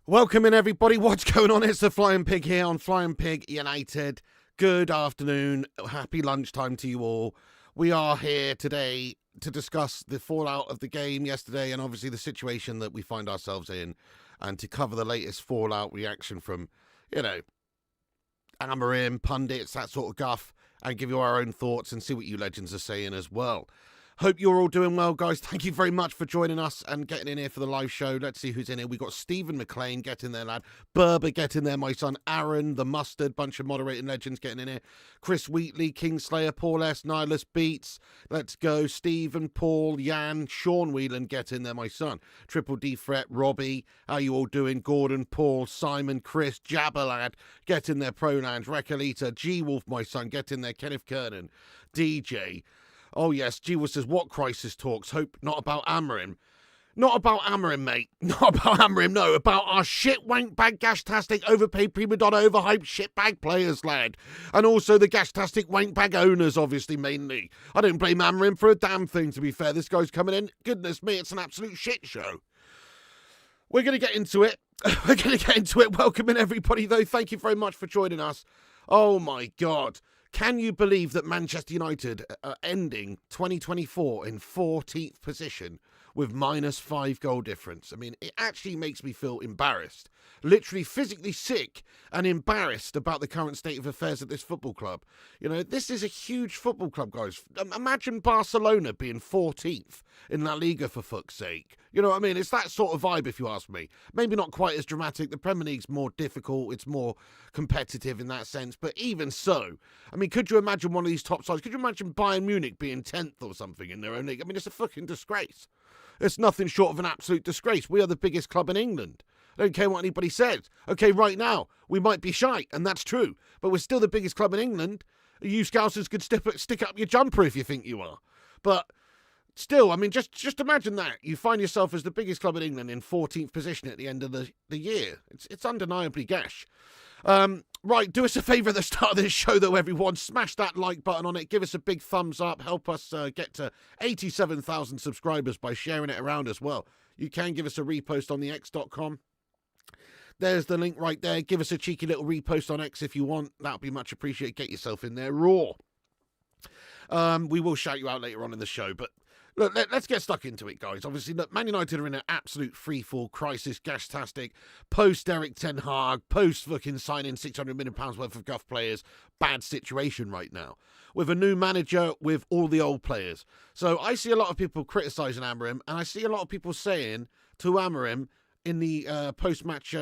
Welcome in, everybody. What's going on? It's the Flying Pig here on Flying Pig United. Good afternoon. Happy lunchtime to you all. We are here today to discuss the fallout of the game yesterday and obviously the situation that we find ourselves in, and to cover the latest fallout reaction from, Amorim, pundits, that sort of guff, and give you our own thoughts and see what you legends are saying as well. Hope you're all doing well, guys. Thank you very much for joining us and getting in here for the live show. Let's see who's in here. We've got Stephen McLean, get in there, lad. Berber, get in there, my son. Aaron, the Mustard, bunch of moderating legends getting in here. Chris Wheatley, Kingslayer, Paul S, Nihilus Beats. Let's go. Stephen, Paul, Jan, Sean Whelan, get in there, my son. Triple D Fret, Robbie, how you all doing? Gordon, Paul, Simon, Chris, Jabba, lad, get in there. Prolands, Recolita, G-Wolf, my son, get in there. Kenneth Kernan, DJ. Oh, yes, G-Wolf says, what crisis talks? Hope not about Amorim. Not about Amorim, mate. Not about Amorim, no. About our shit wank bag, gashtastic, overpaid prima donna, overhyped shitbag players, lad. And also the gashtastic wank bag owners, obviously, mainly. I don't blame Amorim for a damn thing, to be fair. This guy's coming in. Goodness me, it's an absolute shit show. We're going to get into it. Welcome in, everybody, though. Thank you very much for joining us. Oh, my God. Can you believe that Manchester United are ending 2024 in 14th position with -5 goal difference? I mean, it actually makes me feel embarrassed. Literally physically sick and embarrassed about the current state of affairs at this football club. You know, this is a huge football club, guys. Imagine Barcelona being 14th in La Liga, for fuck's sake. You know what I mean? It's that sort of vibe, if you ask me. Maybe not quite as dramatic. The Premier League's more difficult. It's more competitive in that sense. But even so, I mean, could you imagine one of these top sides? Could you imagine Bayern Munich being 10th or something in their own league? I mean, it's a fucking disgrace. It's nothing short of an absolute disgrace. We are the biggest club in England. I don't care what anybody says. Okay, right now, we might be shite, and that's true. But we're still the biggest club in England. You Scousers could stick up your jumper if you think you are. But still, I mean, just imagine that. You find yourself as the biggest club in England in 14th position at the end of the year. It's undeniably gash. Right, do us a favour at the start of this show, though, everyone. Smash that like button on it. Give us a big thumbs up. Help us get to 87,000 subscribers by sharing it around as well. You can give us a repost on the x.com. There's the link right there. Give us a cheeky little repost on X if you want. That would be much appreciated. Get yourself in there raw. We will shout you out later on in the show, but look, let's get stuck into it, guys. Obviously, look, Man United are in an absolute freefall crisis, gashtastic, post-Eric Ten Hag, post-fucking signing £600 million worth of guff players. Bad situation right now. With a new manager, with all the old players. So I see a lot of people criticising Amorim, and I see a lot of people saying to Amorim in the post-match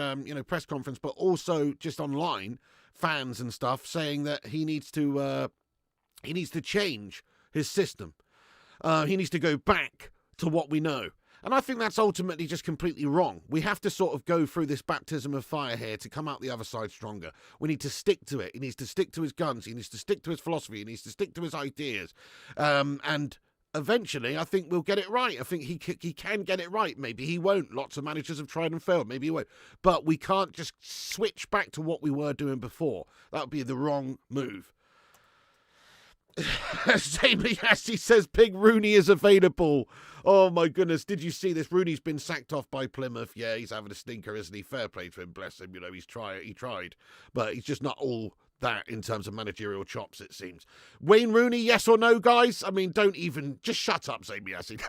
press conference, but also just online, fans and stuff, saying that he needs to change his system. He needs to go back to what we know. And I think that's ultimately just completely wrong. We have to sort of go through this baptism of fire here to come out the other side stronger. We need to stick to it. He needs to stick to his guns. He needs to stick to his philosophy. He needs to stick to his ideas. And eventually, I think we'll get it right. I think he can get it right. Maybe he won't. Lots of managers have tried and failed. Maybe he won't. But we can't just switch back to what we were doing before. That would be the wrong move. Jamie Ashley says Pig Rooney is available. Oh my goodness, did you see this? Rooney's been sacked off by Plymouth. Yeah, he's having a stinker, isn't he? Fair play to him, bless him. You know, he tried. But he's just not all that in terms of managerial chops, it seems. Wayne Rooney, yes or no, guys? I mean, just shut up, Jamie Ashley.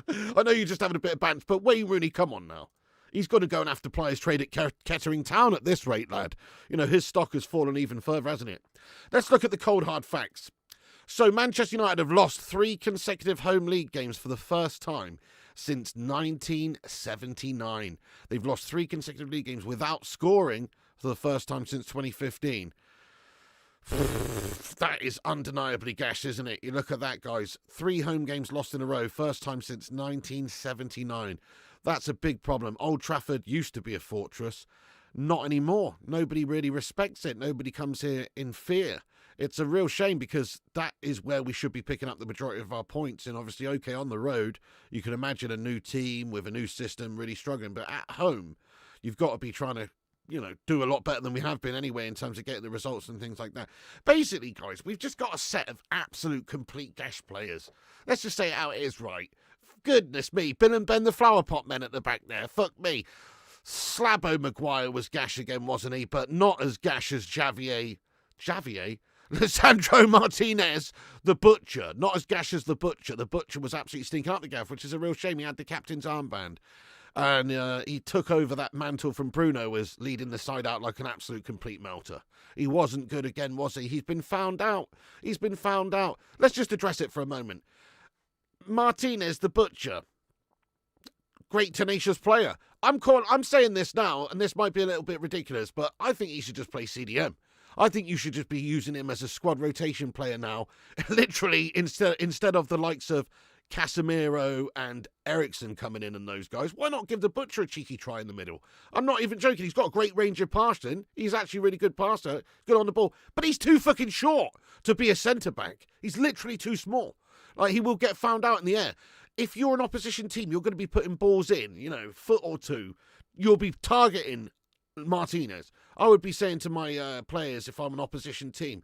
I know you're just having a bit of bants, but Wayne Rooney, come on now. He's got to go and have to ply his trade at Kettering Town at this rate, lad. You know, his stock has fallen even further, hasn't it? Let's look at the cold, hard facts. So Manchester United have lost 3 consecutive home league games for the first time since 1979. They've lost 3 consecutive league games without scoring for the first time since 2015. That is undeniably gash, isn't it? You look at that, guys. 3 home games lost in a row, first time since 1979. That's a big problem. Old Trafford used to be a fortress. Not anymore. Nobody really respects it. Nobody comes here in fear. It's a real shame because that is where we should be picking up the majority of our points. And obviously, okay, on the road, you can imagine a new team with a new system really struggling. But at home, you've got to be trying to, do a lot better than we have been anyway in terms of getting the results and things like that. Basically, guys, we've just got a set of absolute complete gash players. Let's just say it how it is, right? Goodness me. Bill and Ben, the flower pot men at the back there. Fuck me. Slabo Maguire was gash again, wasn't he? But not as gash as Javier? Lisandro Martinez, the Butcher. Not as gash as the Butcher. The Butcher was absolutely stinking up the gaff, which is a real shame. He had the captain's armband. And he took over that mantle from Bruno as leading the side out like an absolute complete melter. He wasn't good again, was he? He's been found out. Let's just address it for a moment. Martinez, the Butcher. Great tenacious player. I'm saying this now, and this might be a little bit ridiculous, but I think he should just play CDM. I think you should just be using him as a squad rotation player now, literally instead of the likes of Casemiro and Ericsson coming in and those guys. Why not give the Butcher a cheeky try in the middle? I'm not even joking. He's got a great range of passing. He's actually a really good passer, good on the ball, but he's too fucking short to be a centre-back. He's literally too small. Like, he will get found out in the air. If you're an opposition team, you're going to be putting balls in, foot or two. You'll be targeting Martinez. I would be saying to my players, if I'm an opposition team,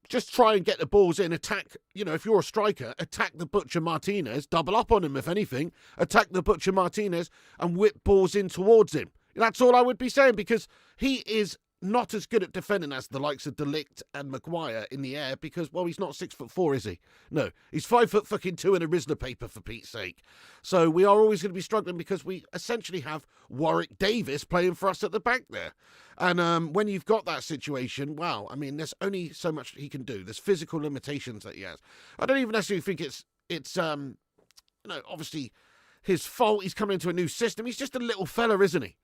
just try and get the balls in, attack, if you're a striker, attack the Butcher Martinez, double up on him if anything, attack the Butcher Martinez and whip balls in towards him. That's all I would be saying, because he is not as good at defending as the likes of De Ligt and Maguire in the air, because, well, he's not 6'4", is he? No, he's 5'2" in a Rizzler paper, for Pete's sake. So we are always going to be struggling because we essentially have Warwick Davis playing for us at the back there. And when you've got that situation, wow, I mean, there's only so much he can do. There's physical limitations that he has. I don't even necessarily think it's obviously his fault. He's coming into a new system. He's just a little fella, isn't he?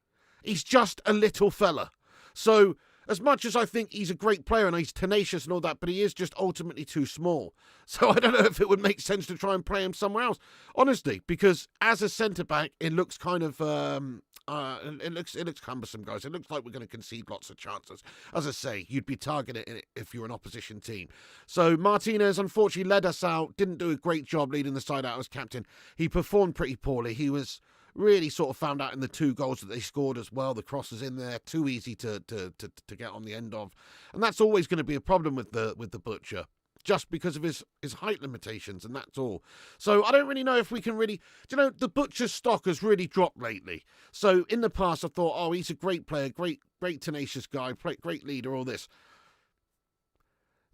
He's just a little fella. So, as much as I think he's a great player and he's tenacious and all that, but he is just ultimately too small. So I don't know if it would make sense to try and play him somewhere else, honestly, because as a centre-back, it looks kind of, it looks cumbersome, guys. It looks like we're going to concede lots of chances. As I say, you'd be targeting it if you're an opposition team. So Martinez, unfortunately, led us out, didn't do a great job leading the side out as captain. He performed pretty poorly. He was really sort of found out in the 2 goals that they scored as well. The crosses in there, too easy to get on the end of. And that's always going to be a problem with the Butcher, just because of his height limitations, and that's all. So I don't really know if we can really... the Butcher's stock has really dropped lately. So in the past, I thought, oh, he's a great player, great tenacious guy, great leader, all this.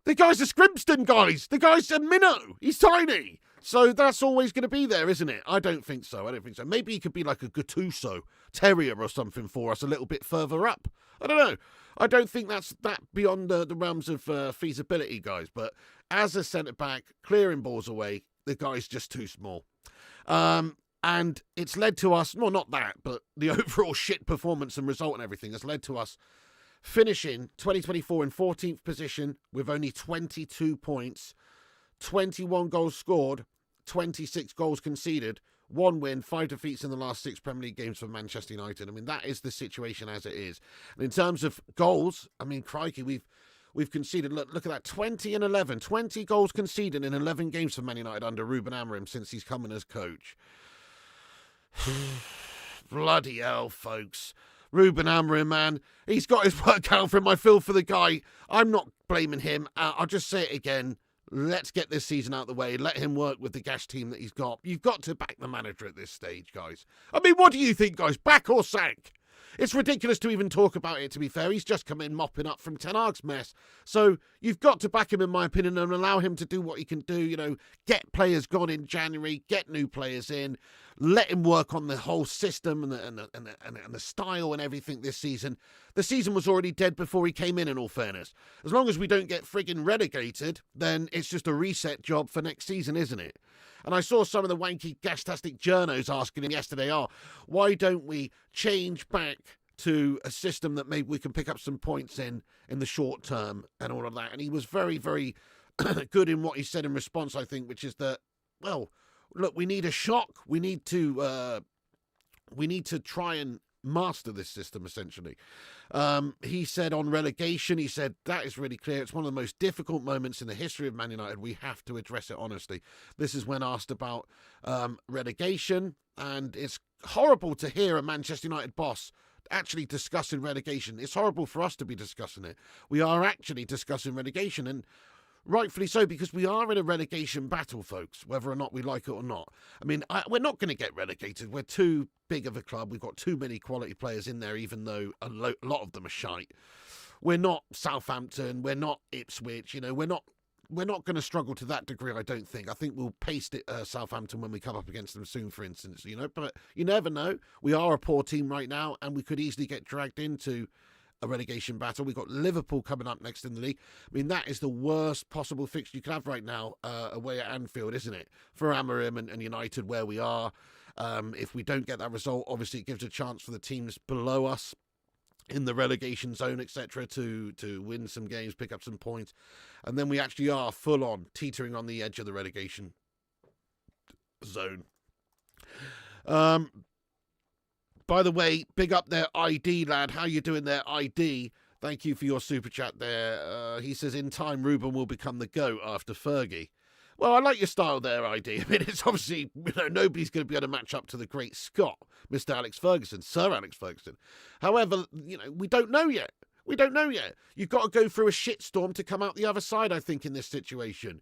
The guy's a Scrimston, guys. The guy's a minnow. He's tiny. So that's always going to be there, isn't it? I don't think so. Maybe he could be like a Gattuso Terrier or something for us a little bit further up. I don't know. I don't think that's that beyond the realms of feasibility, guys. But as a centre-back, clearing balls away, the guy's just too small. And it's led to us, well, not that, but the overall shit performance and result and everything has led to us finishing 2024 in 14th position with only 22 points, 21 goals scored, 26 goals conceded, 1 win, 5 defeats in the last 6 Premier League games for Manchester United. I mean, that is the situation as it is. And in terms of goals, I mean, crikey, we've conceded, look at that, 20 and 11. 20 goals conceded in 11 games for Man United under Ruben Amorim since he's come in as coach. Bloody hell, folks. Ruben Amorim, man, he's got his work out for him. I feel for the guy. I'm not blaming him. I'll just say it again. Let's get this season out of the way. Let him work with the gash team that he's got. You've got to back the manager at this stage, guys. I mean, what do you think, guys? Back or sack? It's ridiculous to even talk about it, to be fair. He's just come in mopping up from Ten Hag's mess. So you've got to back him, in my opinion, and allow him to do what he can do. Get players gone in January, get new players in, let him work on the whole system and the style and everything this season. The season was already dead before he came in all fairness. As long as we don't get friggin' relegated, then it's just a reset job for next season, isn't it? And I saw some of the wanky, gastastic journos asking him yesterday, why don't we change back to a system that maybe we can pick up some points in the short term and all of that? And he was very, very good in what he said in response, I think, which is that, well, look, we need a shock. We need to try and master this system, essentially. He said on relegation, he said, that is really clear. It's one of the most difficult moments in the history of Man United. We have to address it honestly. This is when asked about relegation, and it's horrible to hear a Manchester United boss actually discussing relegation. It's horrible for us to be discussing it. We are actually discussing relegation, and Rightfully so, because we are in a relegation battle, folks, whether or not we like it or not. I mean, we're not going to get relegated. We're too big of a club. We've got too many quality players in there, even though a lot of them are shite. We're not Southampton. We're not Ipswich. We're not going to struggle to that degree, I don't think. I think we'll paste it Southampton when we come up against them soon, for instance. But you never know. We are a poor team right now, and we could easily get dragged into a relegation battle. We've got Liverpool coming up next in the league. I mean, that is the worst possible fixture you can have right now away at Anfield, isn't it? For Amorim and United, where we are. If we don't get that result, obviously it gives a chance for the teams below us in the relegation zone, etc., to win some games, pick up some points. And then we actually are full on teetering on the edge of the relegation zone. By the way, big up their ID, lad. How you doing there, ID? Thank you for your super chat there. He says, in time, Ruben will become the GOAT after Fergie. Well, I like your style there, ID. I mean, it's obviously, nobody's going to be able to match up to the great Scot, Mr. Alex Ferguson, Sir Alex Ferguson. However, we don't know yet. We don't know yet. You've got to go through a shitstorm to come out the other side, I think, in this situation.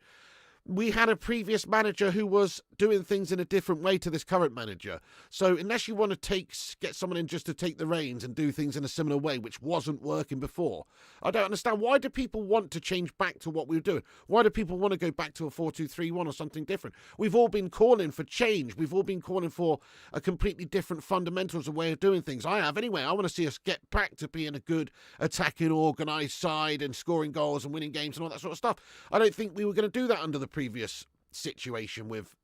We had a previous manager who was doing things in a different way to this current manager. So unless you want to get someone in just to take the reins and do things in a similar way, which wasn't working before, I don't understand. Why do people want to change back to what we were doing? Why do people want to go back to a 4-2-3-1 or something different? We've all been calling for change. We've all been calling for a completely different fundamentals of way of doing things. I have anyway. I want to see us get back to being a good attacking, organised side and scoring goals and winning games and all that sort of stuff. I don't think we were going to do that under the previous situation with,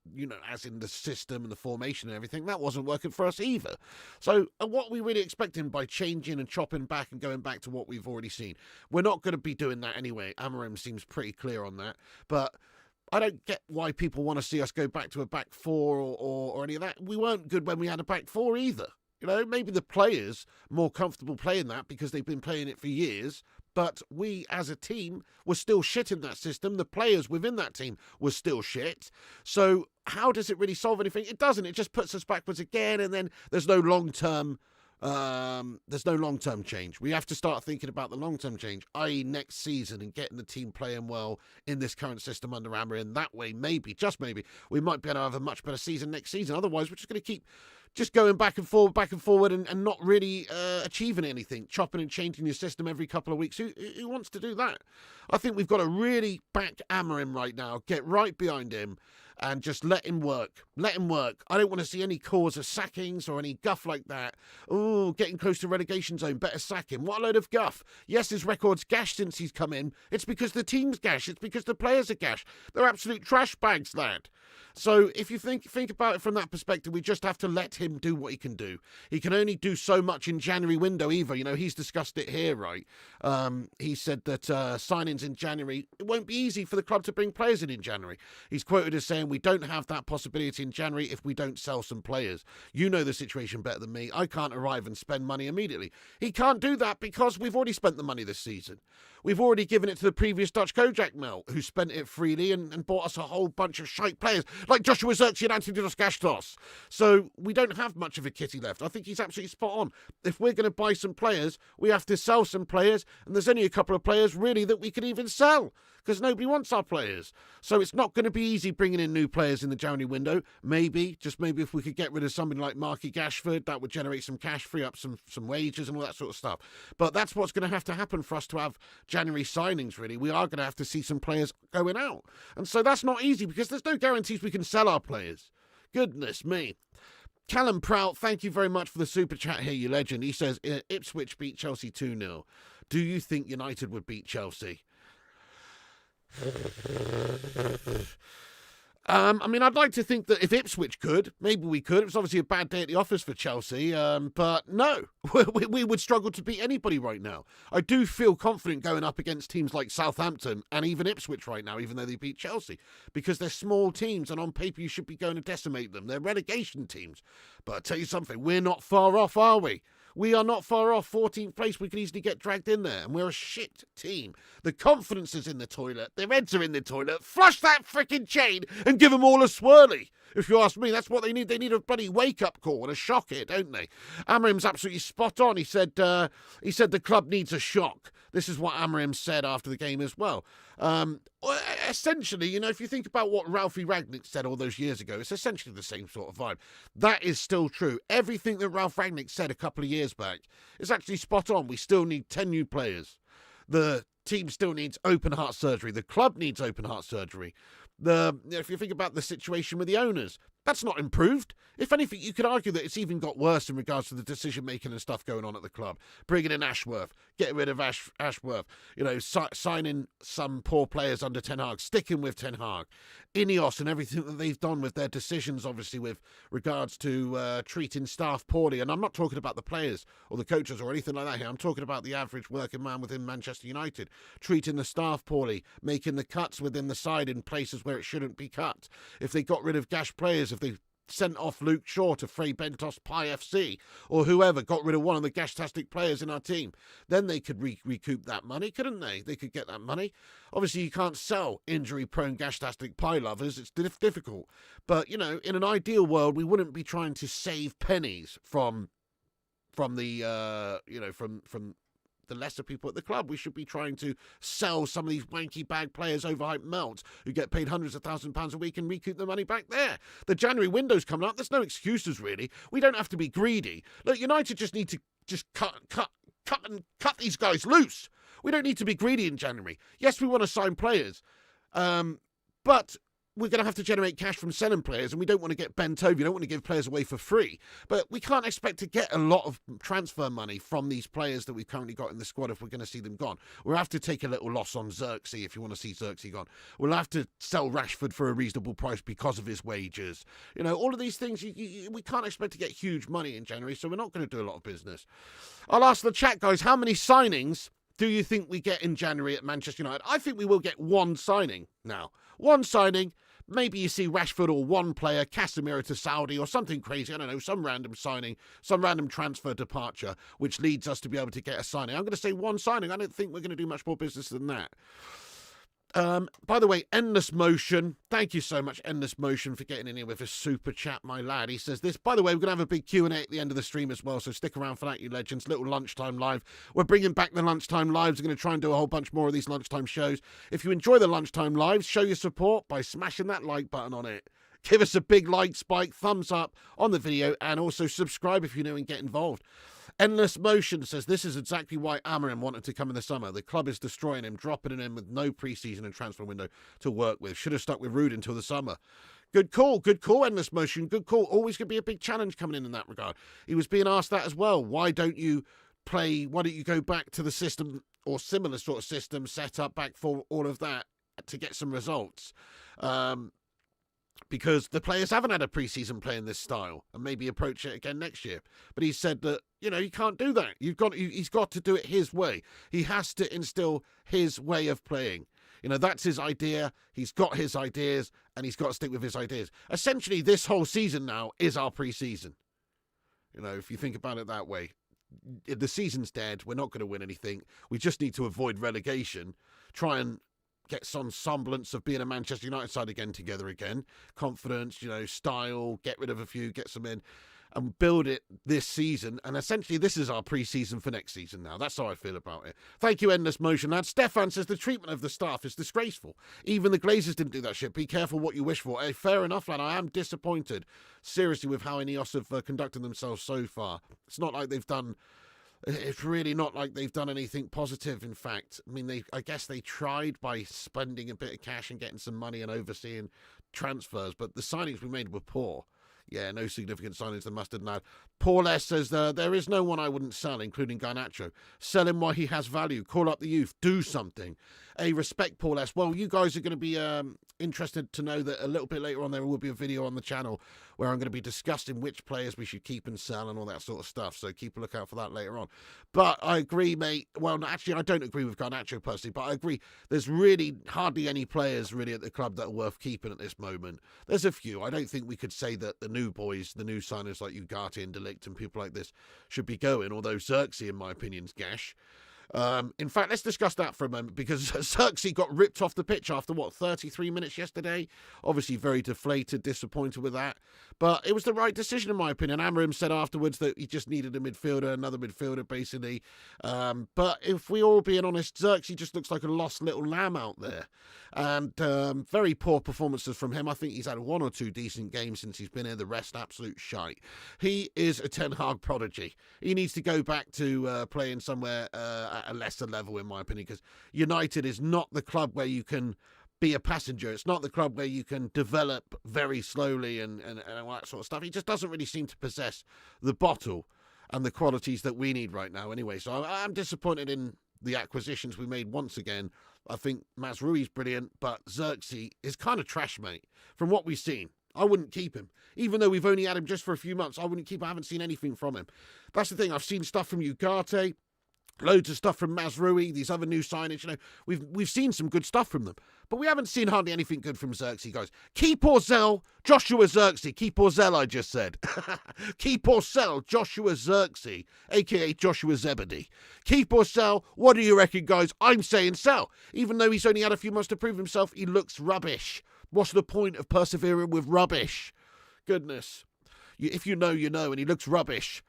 as in the system and the formation and everything. That wasn't working for us either. So what are we really expecting by changing and chopping back and going back to what we've already seen? We're not going to be doing that anyway. Amorim seems pretty clear on that. But I don't get why people want to see us go back to a back four or any of that. We weren't good when we had a back four either. Maybe the players more comfortable playing that because they've been playing it for years. But we, as a team, were still shit in that system. The players within that team were still shit. So how does it really solve anything? It doesn't. It just puts us backwards again, and then there's no long-term change. We have to start thinking about the long-term change, i.e. next season, and getting the team playing well in this current system under Amorim. That way, maybe, just maybe, we might be able to have a much better season next season. Otherwise, we're just going to keep just going back and forward and not really achieving anything, chopping and changing your system every couple of weeks. Who wants to do that? I think we've got to really back Amorim right now, get right behind him, and just let him work. Let him work. I don't want to see any cause of sackings or any guff like that. Oh, getting close to relegation zone, better sack him. What a load of guff. Yes, his record's gashed since he's come in. It's because the team's gash. It's because the players are gash. They're absolute trash bags, lad. So if you think about it from that perspective, we just have to let him do what he can do. He can only do so much in January window either. He's discussed it here, right? He said that signings in January, it won't be easy for the club to bring players in January. He's quoted as saying, we don't have that possibility in January if we don't sell some players. You know the situation better than me. I can't arrive and spend money immediately. He can't do that because we've already spent the money this season. We've already given it to the previous Dutch Kojak Mel, who spent it freely and bought us a whole bunch of shite players, like Joshua Zirkzee and Anthony Dos Gastos. So we don't have much of a kitty left. I think he's absolutely spot on. If we're going to buy some players, we have to sell some players, and there's only a couple of players, really, that we can even sell, because nobody wants our players. So it's not going to be easy bringing in new players in the January window. Maybe, just maybe if we could get rid of somebody like Marky Gashford, that would generate some cash, free up some wages and all that sort of stuff. But that's what's going to happen for us to have January signings, really. We are going to have to see some players going out. And so that's not easy because there's no guarantees we can sell our players. Goodness me. Callum Prout, thank you very much for the super chat here, you legend. He says, Ipswich beat Chelsea 2-0. Do you think United would beat Chelsea? I mean, I'd like to think that if Ipswich could, maybe we could. It was obviously a bad day at the office for Chelsea, but no, we would struggle to beat anybody right now. I do feel confident going up against teams like Southampton and even Ipswich right now, even though they beat Chelsea, because they're small teams and on paper you should be going to decimate them. They're relegation teams. But I'll tell you something, we're not far off, are we? We are not far off 14th place. We could easily get dragged in there. And we're a shit team. The confidence is in the toilet. Their heads are in the toilet. Flush that freaking chain and give them all a swirly. If you ask me, that's what they need. They need a bloody wake-up call and a shock here, don't they? Amorim's absolutely spot on. He said the club needs a shock. This is what Amorim said after the game as well. essentially, you know, if you think about what Ralphie Rangnick said all those years ago, it's essentially the same sort of vibe. That is still true. Everything that Ralph Rangnick said a couple of years back is actually spot on. We still need 10 new players. The team still needs open heart surgery. The club needs open heart surgery. If you think about the situation with the owners, that's not improved. If anything, you could argue that it's even got worse in regards to the decision-making and stuff going on at the club. Bringing in Ashworth, getting rid of Ashworth, you know, signing some poor players under Ten Hag, sticking with Ten Hag. Ineos and everything that they've done with their decisions, obviously, with regards to treating staff poorly. And I'm not talking about the players or the coaches or anything like that here. I'm talking about the average working man within Manchester United, treating the staff poorly, making the cuts within the side in places where it shouldn't be cut. If they got rid of gash players, if they sent off Luke Shaw to Frey Bentos Pi FC, or whoever, got rid of one of the gash-tastic players in our team, then they could recoup that money, couldn't they? They could get that money. Obviously, you can't sell injury-prone gash-tastic pie lovers. It's difficult. But, you know, in an ideal world, we wouldn't be trying to save pennies from the lesser people at the club. We should be trying to sell some of these wanky bag players, overhyped melts, who get paid hundreds of £1,000s a week and recoup the money back there. The January window's coming up. There's no excuses, really. We don't have to be greedy. Look, United just need to cut these guys loose. We don't need to be greedy in January. Yes, we want to sign players, but we're going to have to generate cash from selling players, and we don't want to get bent over. You don't want to give players away for free. But we can't expect to get a lot of transfer money from these players that we've currently got in the squad if we're going to see them gone. We'll have to take a little loss on Xerxes if you want to see Xerxes gone. We'll have to sell Rashford for a reasonable price because of his wages. You know, all of these things, we can't expect to get huge money in January, so we're not going to do a lot of business. I'll ask the chat, guys, how many signings do you think we get in January at Manchester United? I think we will get one signing now. One signing. Maybe you see Rashford or one player, Casemiro to Saudi or something crazy. I don't know, some random signing, some random transfer departure, which leads us to be able to get a signing. I'm going to say one signing. I don't think we're going to do much more business than that. By the way, Endless Motion, thank you so much, Endless Motion, for getting in here with a super chat, my lad. He says this, by the way, we're going to have a big Q&A at the end of the stream as well, so stick around for that, you legends. Little lunchtime live. We're bringing back the lunchtime lives. We're going to try and do a whole bunch more of these lunchtime shows. If you enjoy the lunchtime lives, show your support by smashing that like button on it. Give us a big like spike, thumbs up on the video, and also subscribe if you're new and get involved. Endless Motion says this is exactly why Amorim wanted to come in the summer. The club is destroying him, dropping him in with no pre-season and transfer window to work with. Should have stuck with Rude until the summer. Good call, Endless Motion, good call. Always going to be a big challenge coming in that regard. He was being asked that as well. Why don't you go back to the system or similar sort of system set up back for all of that to get some results? Because the players haven't had a pre-season play in this style, and maybe approach it again next year. But he said that, you know, you can't do that. He's got to do it his way. He has to instill his way of playing. You know, that's his idea. He's got his ideas, and he's got to stick with his ideas. Essentially, this whole season now is our pre-season. You know, if you think about it that way. The season's dead. We're not going to win anything. We just need to avoid relegation. Try and get some semblance of being a Manchester United side together again. Confidence, you know, style, get rid of a few, get some in, and build it this season. And essentially, this is our pre-season for next season now. That's how I feel about it. Thank you, Endless Motion, lad. Stefan says the treatment of the staff is disgraceful. Even the Glazers didn't do that shit. Be careful what you wish for. Hey, fair enough, lad. I am disappointed, seriously, with how Ineos have conducted themselves so far. It's not like they've done... It's really not like they've done anything positive, in fact. I mean, I guess they tried by spending a bit of cash and getting some money and overseeing transfers, but the signings we made were poor. Yeah, no significant signings, the mustard now. Paul S. says, there is no one I wouldn't sell, including Garnacho. Sell him while he has value. Call up the youth. Do something. Hey, respect, Paul S. Well, you guys are going to be interested to know that a little bit later on there will be a video on the channel where I'm going to be discussing which players we should keep and sell and all that sort of stuff. So keep a lookout for that later on. But I agree, mate. Well, actually, I don't agree with Garnacho personally, but I agree. There's really hardly any players really at the club that are worth keeping at this moment. There's a few. I don't think we could say that the new boys, the new signers like Ugarte and Delict and people like this should be going, although Xerxes, in my opinion, is gash. In fact, let's discuss that for a moment, because Xerxes got ripped off the pitch after, 33 minutes yesterday? Obviously very deflated, disappointed with that. But it was the right decision, in my opinion. Amorim said afterwards that he just needed a midfielder, another midfielder, basically. But if we're all being honest, Xerxes just looks like a lost little lamb out there. And very poor performances from him. I think he's had 1 or 2 decent games since he's been here. The rest, absolute shite. He is a Ten Hag prodigy. He needs to go back to playing somewhere at a lesser level, in my opinion, because United is not the club where you can be a passenger. It's not the club where you can develop very slowly and all that sort of stuff. He just doesn't really seem to possess the bottle and the qualities that we need right now anyway. So I'm disappointed in the acquisitions we made once again. I think Mazraoui's brilliant, but Xerxes is kind of trash, mate. From what we've seen, I wouldn't keep him. Even though we've only had him just for a few months, I wouldn't keep him. I haven't seen anything from him. That's the thing. I've seen stuff from Ugarte, loads of stuff from Mazraoui, these other new signings. You know, we've seen some good stuff from them, but we haven't seen hardly anything good from Xerxes, guys. Keep or sell Joshua Xerxes. Keep or sell, I just said. Keep or sell Joshua Xerxes, a.k.a. Joshua Zebedee. Keep or sell. What do you reckon, guys? I'm saying sell. Even though he's only had a few months to prove himself, he looks rubbish. What's the point of persevering with rubbish? Goodness. If you know, you know, and he looks rubbish.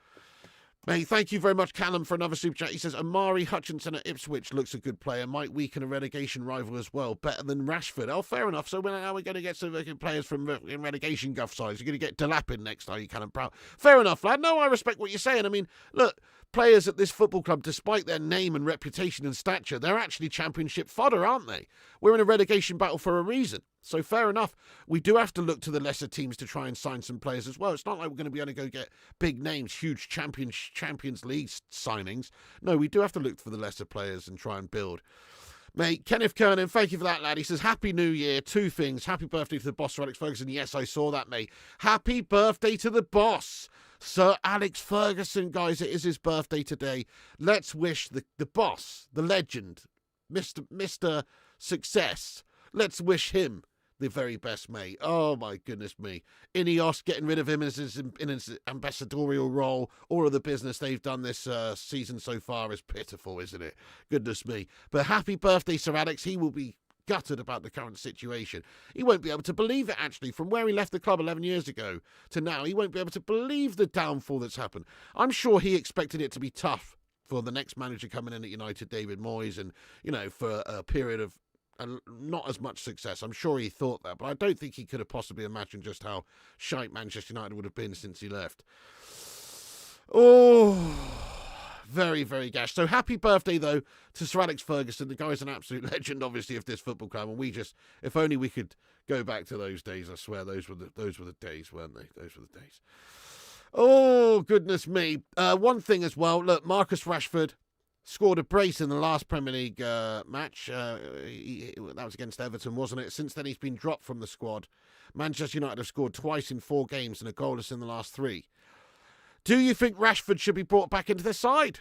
Mate, thank you very much, Callum, for another super chat. He says, Amari Hutchinson at Ipswich looks a good player. Might weaken a relegation rival as well. Better than Rashford. Oh, fair enough. So now we're going to get some players from in relegation guff sides. You're going to get Delapin next time, you kind of proud. Fair enough, lad. No, I respect what you're saying. I mean, look, players at this football club, despite their name and reputation and stature, they're actually championship fodder, aren't they? We're in a relegation battle for a reason. So fair enough. We do have to look to the lesser teams to try and sign some players as well. It's not like we're going to be able to go get big names, huge Champions League signings. No, we do have to look for the lesser players and try and build. Mate, Kenneth Kernan, thank you for that, lad. He says, Happy New Year. 2 things. Happy birthday to the boss, Sir Alex Ferguson. Yes, I saw that, mate. Happy birthday to the boss, Sir Alex Ferguson, guys. It is his birthday today. Let's wish the boss, the legend, Mr. Success. Let's wish him the very best, mate. Oh, my goodness me. Ineos, getting rid of him in his ambassadorial role. All of the business they've done this season so far is pitiful, isn't it? Goodness me. But happy birthday, Sir Alex. He will be gutted about the current situation. He won't be able to believe it, actually. From where he left the club 11 years ago to now, he won't be able to believe the downfall that's happened. I'm sure he expected it to be tough for the next manager coming in at United, David Moyes, and, you know, for a period of not as much success. I'm sure he thought that, but I don't think he could have possibly imagined just how shite Manchester United would have been since he left. Oh, very, very gash. So happy birthday, though, to Sir Alex Ferguson. The guy's an absolute legend, obviously, of this football club. And we just, if only we could go back to those days. I swear, those were the days, weren't they? Those were the days. Oh, goodness me. One thing as well. Look, Marcus Rashford scored a brace in the last Premier League match. That was against Everton, wasn't it? Since then, he's been dropped from the squad. Manchester United have scored twice in 4 games and a goalless in the last 3. Do you think Rashford should be brought back into the side?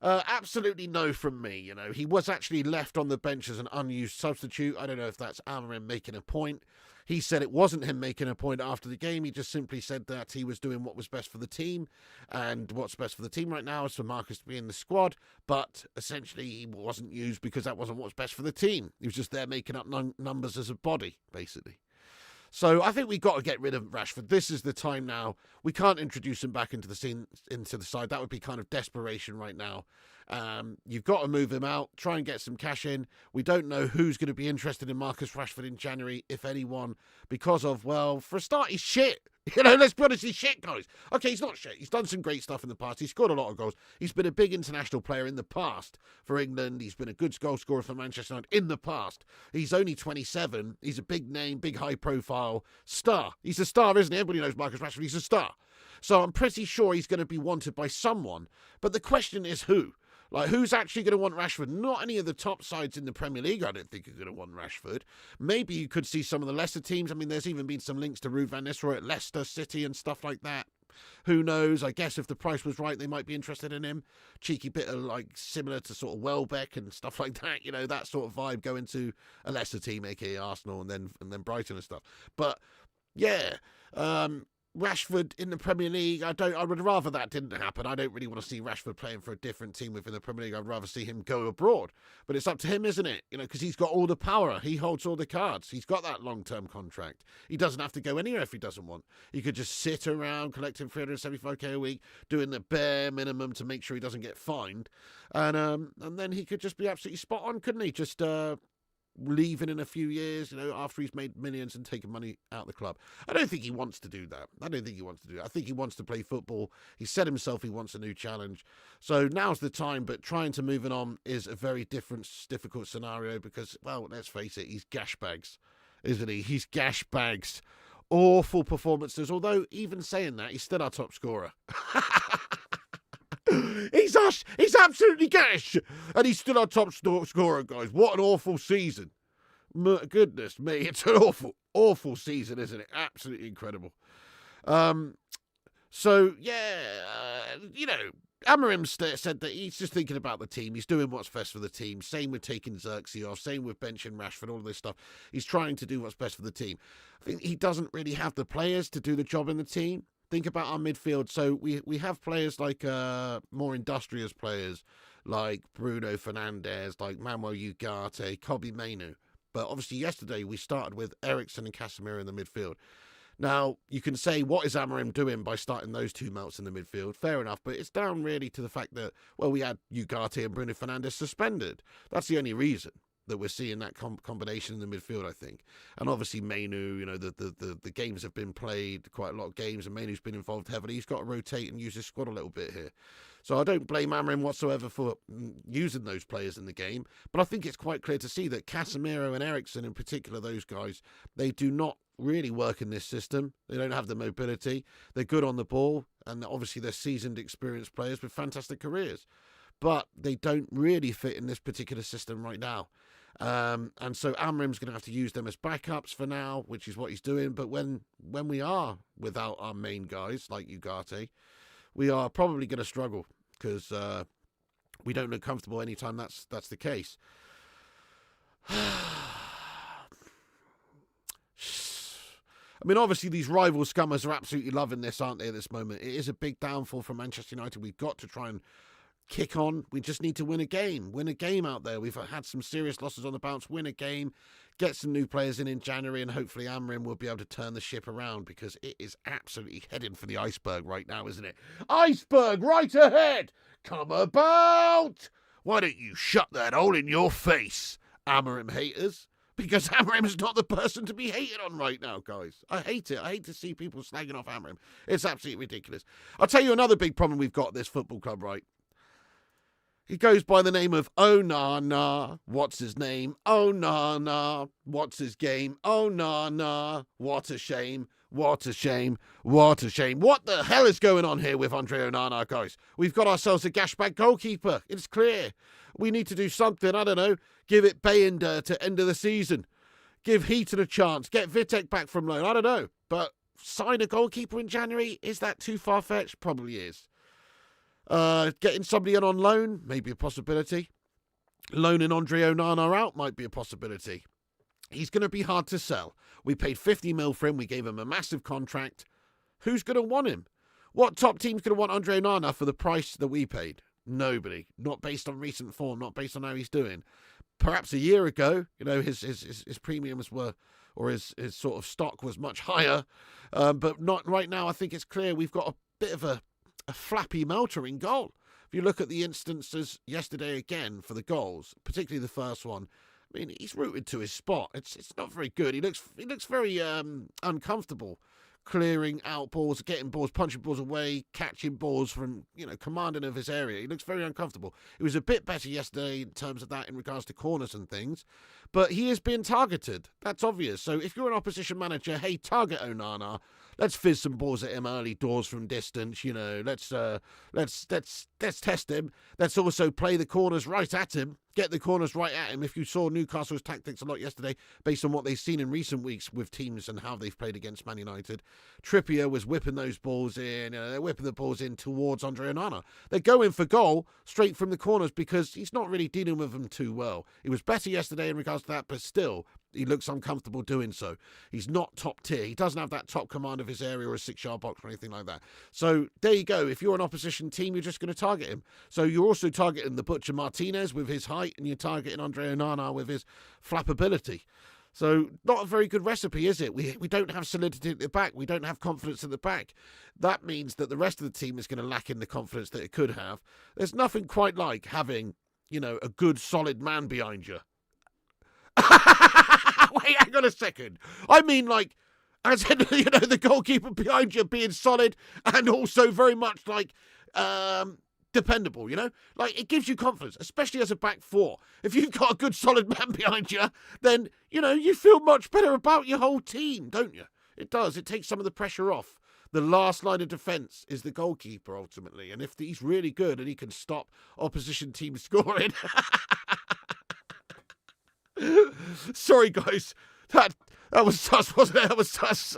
Absolutely no from me. You know, he was actually left on the bench as an unused substitute. I don't know if that's Amorim making a point. He said it wasn't him making a point after the game. He just simply said that he was doing what was best for the team. And what's best for the team right now is for Marcus to be in the squad. But essentially, he wasn't used because that wasn't what's best for the team. He was just there making up numbers as a body, basically. So I think we've got to get rid of Rashford. This is the time now. We can't introduce him back into the side. That would be kind of desperation right now. You've got to move him out, try and get some cash in. We don't know who's going to be interested in Marcus Rashford in January, if anyone, because of, well, for a start, he's shit. You know, let's be honest, he's shit, guys. Okay, he's not shit. He's done some great stuff in the past. He's scored a lot of goals. He's been a big international player in the past for England. He's been a good goal scorer for Manchester United in the past. He's only 27. He's a big name, big high-profile star. He's a star, isn't he? Everybody knows Marcus Rashford. He's a star. So I'm pretty sure he's going to be wanted by someone. But the question is who? Like, who's actually going to want Rashford? Not any of the top sides in the Premier League, I don't think, are going to want Rashford. Maybe you could see some of the lesser teams. I mean, there's even been some links to Ruud van Nistelrooy at Leicester City and stuff like that. Who knows? I guess if the price was right, they might be interested in him. Cheeky bit of, like, similar to sort of Welbeck and stuff like that. You know, that sort of vibe going to a lesser team, aka Arsenal, and then Brighton and stuff. But, yeah, Rashford in the Premier League, I would rather that didn't happen. I don't really want to see Rashford playing for a different team within the Premier League. I'd rather see him go abroad. But it's up to him, isn't it? Because he's got all the power. He holds all the cards. He's got that long-term contract. He doesn't have to go anywhere if he doesn't want. He could just sit around collecting 375k a week, doing the bare minimum to make sure he doesn't get fined. And then he could just be absolutely spot on, couldn't he? Just leaving in a few years, after he's made millions and taken money out of the club. I don't think he wants to do that. I think he wants to play football. He said himself he wants a new challenge. So now's the time, but trying to move it on is a very difficult scenario because, well, let's face it, he's gash bags, isn't he? He's gash bags. Awful performances, although even saying that, he's still our top scorer. He's absolutely gash, and he's still our top scorer, guys. What an awful season! Goodness me, it's an awful season, isn't it? Absolutely incredible. So yeah, Amorim said that he's just thinking about the team. He's doing what's best for the team. Same with taking Xerxes off. Same with benching Rashford. All this stuff. He's trying to do what's best for the team. I think he doesn't really have the players to do the job in the team. Think about our midfield. So we have players like more industrious players like Bruno Fernandes, like Manuel Ugarte, Kobbie Mainoo. But obviously yesterday we started with Eriksen and Casemiro in the midfield. Now, you can say, what is Amorim doing by starting those two melts in the midfield? Fair enough, but it's down really to the fact that, well, we had Ugarte and Bruno Fernandes suspended. That's the only reason that we're seeing that combination in the midfield, I think. And obviously Mainoo, the games have been played, quite a lot of games, and Mainoo's been involved heavily. He's got to rotate and use his squad a little bit here. So I don't blame Amorim whatsoever for using those players in the game, but I think it's quite clear to see that Casemiro and Eriksen in particular, those guys, they do not really work in this system. They don't have the mobility. They're good on the ball, and obviously they're seasoned, experienced players with fantastic careers, but they don't really fit in this particular system right now. And so Amorim's going to have to use them as backups for now, which is what he's doing. But when we are without our main guys like Ugarte, we are probably going to struggle because we don't look comfortable anytime that's the case. I mean, obviously, these rival scummers are absolutely loving this, aren't they, at this moment? It is a big downfall for Manchester United. We've got to try and kick on. We just need to win a game. Win a game out there. We've had some serious losses on the bounce. Win a game. Get some new players in January, and hopefully Amorim will be able to turn the ship around because it is absolutely heading for the iceberg right now, isn't it? Iceberg right ahead! Come about! Why don't you shut that hole in your face, Amorim haters? Because Amorim's not the person to be hated on right now, guys. I hate it. I hate to see people slagging off Amorim. It's absolutely ridiculous. I'll tell you another big problem we've got at this football club, right? He goes by the name of Oh Nah Nah. What's his name? Oh Nah Nah. What's his game? Oh Nah Nah. What a shame. What a shame. What a shame. What the hell is going on here with Andre Onana, guys? We've got ourselves a gashback goalkeeper. It's clear. We need to do something. I don't know. Give it Bayender to end of the season. Give Heaton a chance. Get Vitek back from loan. I don't know. But sign a goalkeeper in January? Is that too far-fetched? Probably is. Getting somebody in on loan, maybe a possibility. Loaning Andre Onana out might be a possibility. He's going to be hard to sell. We paid 50 mil for him. We gave him a massive contract. Who's going to want him? What top team's going to want Andre Onana for the price that we paid? Nobody. Not based on recent form, not based on how he's doing. Perhaps a year ago, his premiums were, or his sort of stock was much higher. But not right now. I think it's clear we've got a bit of a flappy Melter in goal. If you look at the instances yesterday again for the goals, particularly the first one, I mean, he's rooted to his spot. It's not very good. He looks very uncomfortable clearing out balls, getting balls, punching balls away, catching balls from, commanding of his area. He looks very uncomfortable. It was a bit better yesterday in terms of that in regards to corners and things, but he is being targeted. That's obvious. So if you're an opposition manager, hey, target Onana. Let's fizz some balls at him early doors from distance. Let's let's test him. Let's also play the corners right at him. Get the corners right at him. If you saw Newcastle's tactics a lot yesterday, based on what they've seen in recent weeks with teams and how they've played against Man United, Trippier was whipping those balls in. They're whipping the balls in towards Andre Onana. They're going for goal straight from the corners because he's not really dealing with them too well. He was better yesterday in regards to that, but still, he looks uncomfortable doing so. He's not top tier. He doesn't have that top command of his area or a 6-yard box or anything like that. So there you go. If you're an opposition team, you're just going to target him. So you're also targeting the Butcher Martinez with his height, and you're targeting Andre Onana with his flappability. So not a very good recipe, is it? We don't have solidity at the back. We don't have confidence at the back. That means that the rest of the team is going to lack in the confidence that it could have. There's nothing quite like having, a good solid man behind you. Wait, hang on a second. I mean, as in, the goalkeeper behind you being solid and also very much dependable, it gives you confidence, especially as a back four. If you've got a good solid man behind you, then, you feel much better about your whole team, don't you? It does. It takes some of the pressure off. The last line of defence is the goalkeeper, ultimately. And if he's really good and he can stop opposition teams scoring... Sorry, guys. That was sus, wasn't it? That was sus.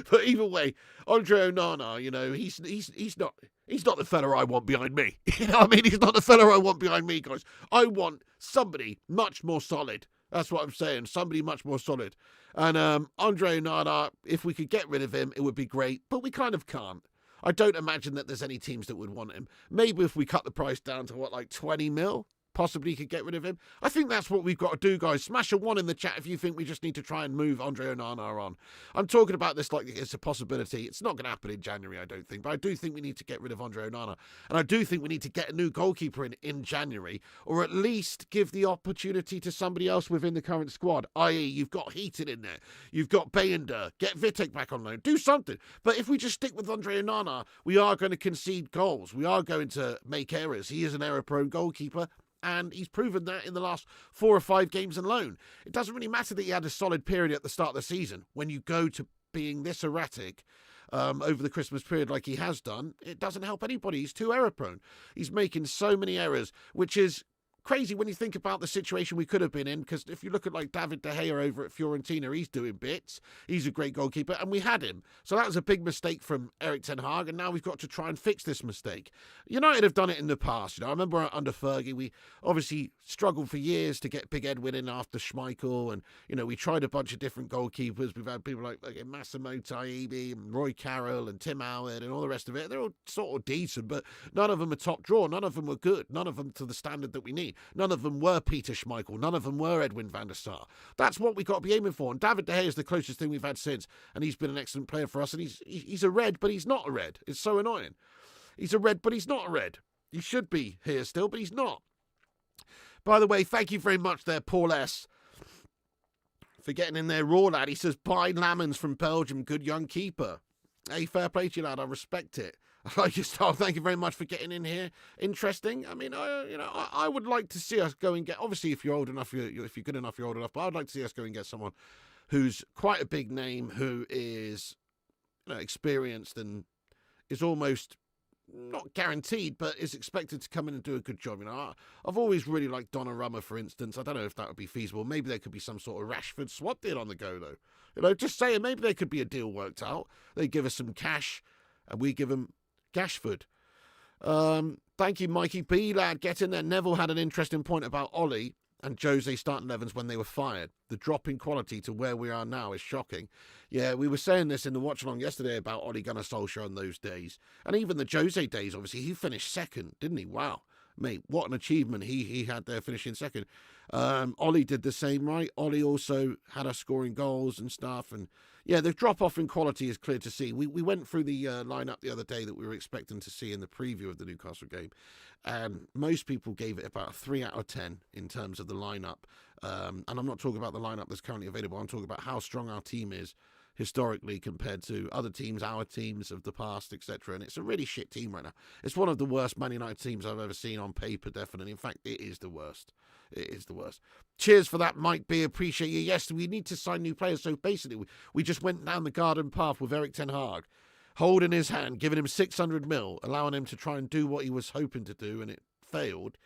But either way, Andre Onana, he's not the fella I want behind me. He's not the fella I want behind me, guys. I want somebody much more solid. That's what I'm saying. Somebody much more solid. And Andre Onana, if we could get rid of him, it would be great. But we kind of can't. I don't imagine that there's any teams that would want him. Maybe if we cut the price down to 20 mil? Possibly could get rid of him. I think that's what we've got to do, guys. Smash a 1 in the chat if you think we just need to try and move Andre Onana on. I'm talking about this like it's a possibility. It's not going to happen in January, I don't think. But I do think we need to get rid of Andre Onana. And I do think we need to get a new goalkeeper in January, or at least give the opportunity to somebody else within the current squad, i.e. you've got Heaton in there. You've got Bayender. Get Vitek back on loan. Do something. But if we just stick with Andre Onana, we are going to concede goals. We are going to make errors. He is an error-prone goalkeeper. And he's proven that in the last 4 or 5 games alone. It doesn't really matter that he had a solid period at the start of the season. When you go to being this erratic over the Christmas period like he has done, it doesn't help anybody. He's too error-prone. He's making so many errors, which is crazy when you think about the situation we could have been in, because if you look at David De Gea over at Fiorentina, he's doing bits. He's a great goalkeeper, and we had him. So that was a big mistake from Erik ten Hag, and now we've got to try and fix this mistake. United have done it in the past. I remember under Fergie, we obviously struggled for years to get Big Edwin in after Schmeichel, and, we tried a bunch of different goalkeepers. We've had people like Massimo Taibbi, and Roy Carroll, and Tim Howard, and all the rest of it. They're all sort of decent, but none of them are top draw. None of them were good. None of them to the standard that we need. None of them were Peter Schmeichel. None of them were Edwin van der Sar. That's what we've got to be aiming for. And David De Gea is the closest thing we've had since. And he's been an excellent player for us. And he's a red, but he's not a red. It's so annoying. He's a red, but he's not a red. He should be here still, but he's not. By the way, thank you very much there, Paul S., for getting in there raw, lad. He says, buy Lammens from Belgium. Good young keeper. Hey, fair play to you, lad. I respect it. I like your style. Thank you very much for getting in here. Interesting. I would like to see us go and get. Obviously, if you're old enough, if you're good enough, you're old enough. But I'd like to see us go and get someone who's quite a big name, who is experienced and is almost not guaranteed, but is expected to come in and do a good job. I've always really liked Donnarumma, for instance. I don't know if that would be feasible. Maybe there could be some sort of Rashford swap deal on the go, though. Just saying, maybe there could be a deal worked out. They give us some cash, and we give them Gashford. Thank you, Mikey B, lad. Get in there. Neville had an interesting point about Ollie and Jose starting 11s when they were fired. The drop in quality to where we are now is shocking. Yeah, we were saying this in the watch-along yesterday about Ole Gunnar Solskjaer on those days. And even the Jose days, obviously, he finished second, didn't he? Wow. Mate, what an achievement he had there finishing second. Ollie did the same, right? Ollie also had us scoring goals and stuff. And yeah, the drop-off in quality is clear to see. We went through the lineup the other day that we were expecting to see in the preview of the Newcastle game. And most people gave it about a 3 out of 10 in terms of the lineup. And I'm not talking about the lineup that's currently available. I'm talking about how strong our team is historically compared to other teams, our teams of the past, etc. And it's a really shit team right now. It's one of the worst Man United teams I've ever seen on paper, definitely. In fact, it is the worst. It is the worst. Cheers for that, Mike B. Appreciate you. Yes, we need to sign new players. So basically, we just went down the garden path with Erik ten Hag. holding his hand, giving him 600 mil, allowing him to try and do what he was hoping to do, and it failed.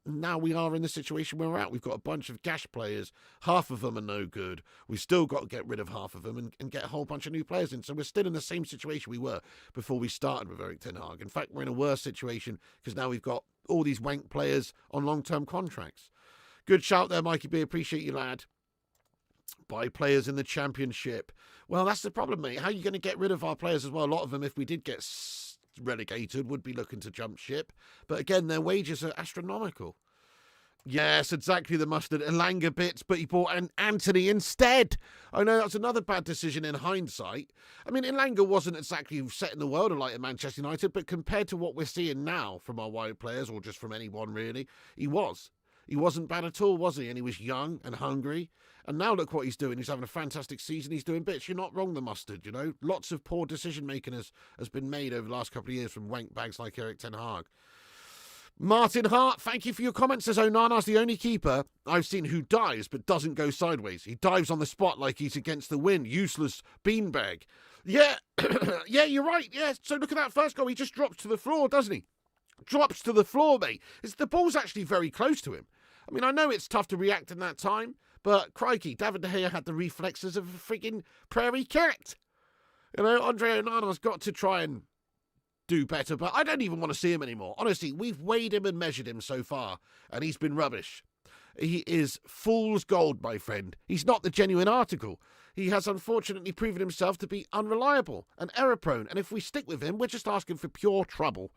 Now we are in the situation where we're at. We've got a bunch of gash players. Half of them are no good. We've still got to get rid of half of them and get a whole bunch of new players in. So we're still in the same situation we were before we started with Erik ten Hag. In fact, we're in a worse situation because now we've got all these wank players on long-term contracts. Good shout there, Mikey B. Appreciate you, lad. Buy players in the Championship. Well, that's the problem, mate. How are you going to get rid of our players as well? A lot of them, if we did get relegated, would be looking to jump ship. But again, their wages are astronomical. Yes, exactly, the mustard. Elanga bits, but he bought an Anthony instead. I know that's another bad decision in hindsight. I mean, Elanga wasn't exactly setting the world alight at Manchester United, but compared to what we're seeing now from our wide players, or just from anyone really, he was. He wasn't bad at all, was he? And he was young and hungry. And now look what he's doing. He's having a fantastic season. He's doing bits. You're not wrong, the mustard, you know. Lots of poor decision-making has been made over the last couple of years from wank bags like Erik ten Hag. Martin Hart, thank you for your comments. Says Onana's the only keeper I've seen who dives but doesn't go sideways. He dives on the spot like he's against the wind. Useless beanbag. Yeah, yeah, you're right. Yeah, so look at that first goal. He just drops to the floor, doesn't he? Drops to the floor, mate. The ball's actually very close to him. I mean, I know it's tough to react in that time, but crikey, David De Gea had the reflexes of a freaking prairie cat. You know, Andre Onana's got to try and do better, but I don't even want to see him anymore. Honestly, we've weighed him and measured him so far, and he's been rubbish. He is fool's gold, my friend. He's not the genuine article. He has unfortunately proven himself to be unreliable and error-prone, and if we stick with him, we're just asking for pure trouble.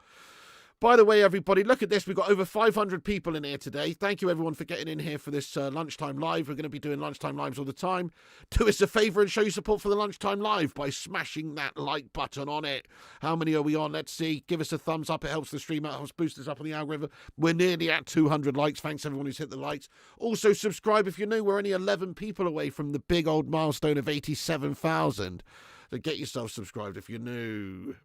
By the way, everybody, look at this. We've got over 500 people in here today. Thank you, everyone, for getting in here for this Lunchtime Live. We're going to be doing Lunchtime Lives all the time. Do us a favour and show your support for the Lunchtime Live by smashing that like button on it. How many are we on? Let's see. Give us a thumbs up. It helps the stream out. Helps boost us up on the algorithm. We're nearly at 200 likes. Thanks, everyone who's hit the likes. Also, subscribe if you're new. We're only 11 people away from the big old milestone of 87,000. So get yourself subscribed if you're new.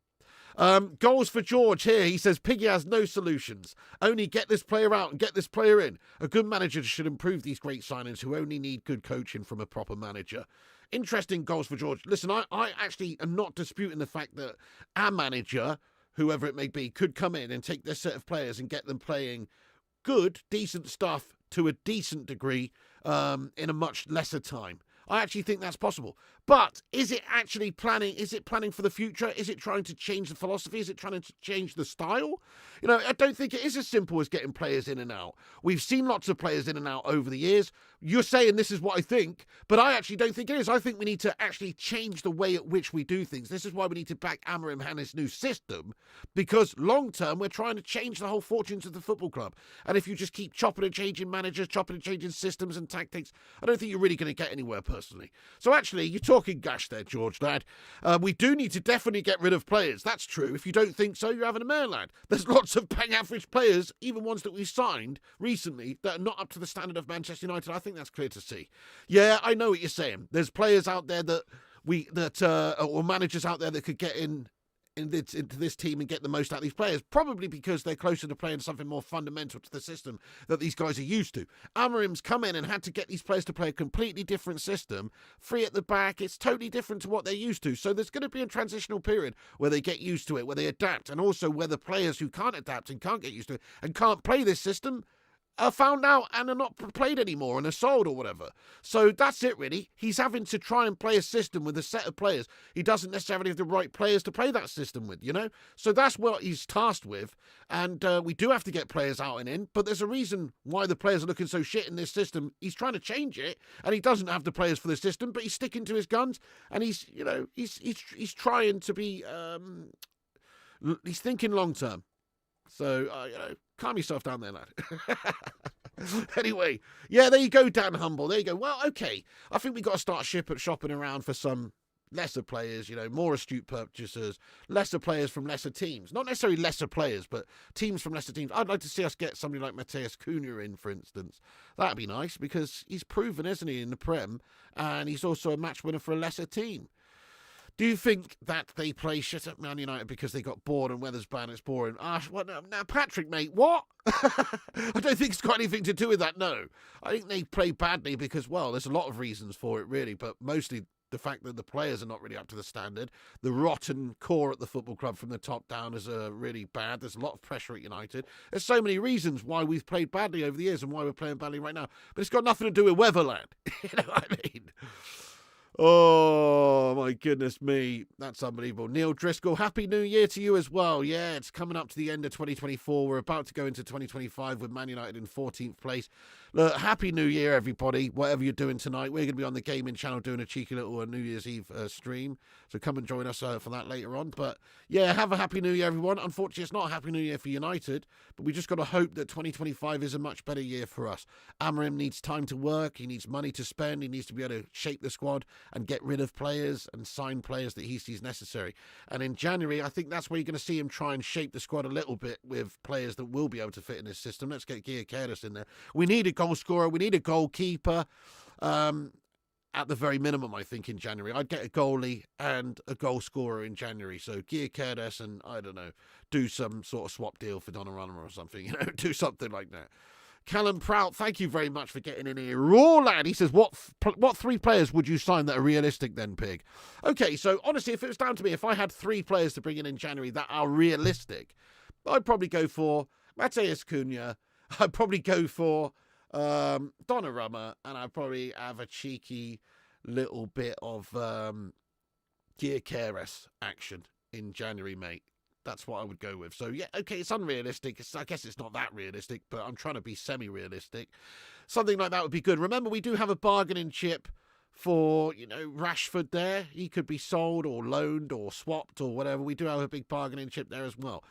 Goals for George here. He says Piggy has no solutions. Only get this player out and get this player in. A good manager should improve these great signings who only need good coaching from a proper manager. Interesting goals for George. Listen, I actually am not disputing the fact that our manager, whoever it may be, could come in and take this set of players and get them playing good, decent stuff to a decent degree in a much lesser time. I actually think that's possible. But is it actually planning? Is it planning for the future? Is it trying to change the philosophy? Is it trying to change the style? You know, I don't think it is as simple as getting players in and out. We've seen lots of players in and out over the years. You're saying this is what I think, but I actually don't think it is. I think we need to actually change the way at which we do things. This is why we need to back Amorim and his new system, because long term, we're trying to change the whole fortunes of the football club. And if you just keep chopping and changing managers, chopping and changing systems and tactics, I don't think you're really going to get anywhere personally. So actually, you're talking gash there, George, lad. We do need to definitely get rid of players. That's true. If you don't think so, you're having a mare, lad. There's lots of bang average players, even ones that we've signed recently, that are not up to the standard of Manchester United. I think that's clear to see. Yeah, I know what you're saying. There's players out there or managers out there that could get into this team and get the most out of these players, probably because they're closer to playing something more fundamental to the system that these guys are used to. Amorim's come in and had to get these players to play a completely different system. Free at the back, it's totally different to what they're used to. So there's going to be a transitional period where they get used to it, where they adapt, and also where the players who can't adapt and can't get used to it and can't play this system are found out and are not played anymore and are sold or whatever. So that's it, really. He's having to try and play a system with a set of players. He doesn't necessarily have the right players to play that system with, you know? So that's what he's tasked with. And we do have to get players out and in, but there's a reason why the players are looking so shit in this system. He's trying to change it, and he doesn't have the players for the system, but he's sticking to his guns, and he's trying to be, he's thinking long term. So, calm yourself down there, lad. Anyway, yeah, there you go, Dan Humble. There you go. Well, okay. I think we've got to start shopping around for some lesser players, more astute purchasers, lesser players from lesser teams. Not necessarily lesser players, but teams from lesser teams. I'd like to see us get somebody like Matheus Cunha in, for instance. That'd be nice, because he's proven, isn't he, in the Prem, and he's also a match winner for a lesser team. Do you think that they play shit at Man United because they got bored and weather's bad and it's boring? What now, Patrick, mate, what? I don't think it's got anything to do with that, no. I think they play badly because, well, there's a lot of reasons for it, really, but mostly the fact that the players are not really up to the standard. The rotten core at the football club from the top down is really bad. There's a lot of pressure at United. There's so many reasons why we've played badly over the years and why we're playing badly right now. But it's got nothing to do with Weatherland. You know what I mean? Oh, my goodness me. That's unbelievable. Neil Driscoll, Happy New Year to you as well. Yeah, it's coming up to the end of 2024. We're about to go into 2025 with Man United in 14th place. Look, Happy New Year, everybody. Whatever you're doing tonight, we're going to be on the gaming channel doing a cheeky little New Year's Eve stream. So come and join us for that later on. But yeah, have a Happy New Year, everyone. Unfortunately, it's not a Happy New Year for United, but we just got to hope that 2025 is a much better year for us. Amorim needs time to work. He needs money to spend. He needs to be able to shape the squad and get rid of players and sign players that he sees necessary. And in January, I think that's where you're going to see him try and shape the squad a little bit with players that will be able to fit in his system. Let's get Gearcaris in there. We need a goal scorer. We need a goalkeeper. At the very minimum, I think, in January. I'd get a goalie and a goal scorer in January. So Gearcaris and, I don't know, do some sort of swap deal for Donnarumma or something. You know, do something like that. Callum Prout, thank you very much for getting in here. Raw lad, he says, what 3 players would you sign that are realistic then, Pig? Okay, so honestly, if it was down to me, if I had 3 players to bring in January that are realistic, I'd probably go for Mateus Cunha. I'd probably go for Donnarumma, and I'd probably have a cheeky little bit of Gearcaris action in January, mate. That's what I would go with. So, yeah, okay, it's unrealistic. I guess it's not that realistic, but I'm trying to be semi-realistic. Something like that would be good. Remember, we do have a bargaining chip for, you know, Rashford there. He could be sold or loaned or swapped or whatever. We do have a big bargaining chip there as well.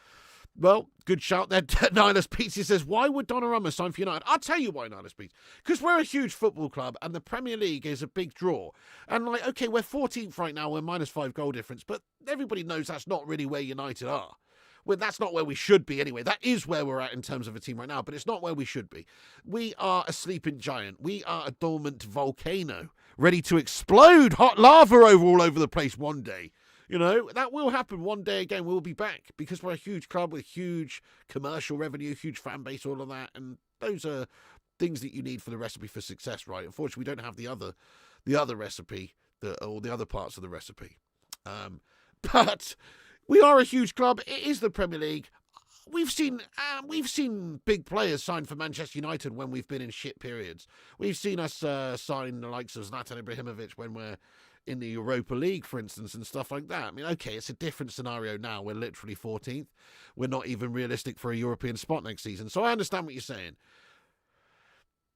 Well, good shout there. Nihilus Pizza says, why would Donnarumma sign for United? I'll tell you why, Nihilus Pizza. Because we're a huge football club and the Premier League is a big draw. And, like, okay, we're 14th right now. We're -5 goal difference. But everybody knows that's not really where United are. Well, that's not where we should be anyway. That is where we're at in terms of a team right now, but it's not where we should be. We are a sleeping giant. We are a dormant volcano, ready to explode hot lava all over the place one day. You know, that will happen one day again. We'll be back because we're a huge club with huge commercial revenue, huge fan base, all of that. And those are things that you need for the recipe for success, right? Unfortunately, we don't have the other recipe, or the other parts of the recipe. But we are a huge club. It is the Premier League. We've seen big players sign for Manchester United when we've been in shit periods. We've seen us sign the likes of Zlatan Ibrahimovic when we're in the Europa League, for instance, and stuff like that. I mean, okay, it's a different scenario now. We're literally 14th. We're not even realistic for a European spot next season. So I understand what you're saying.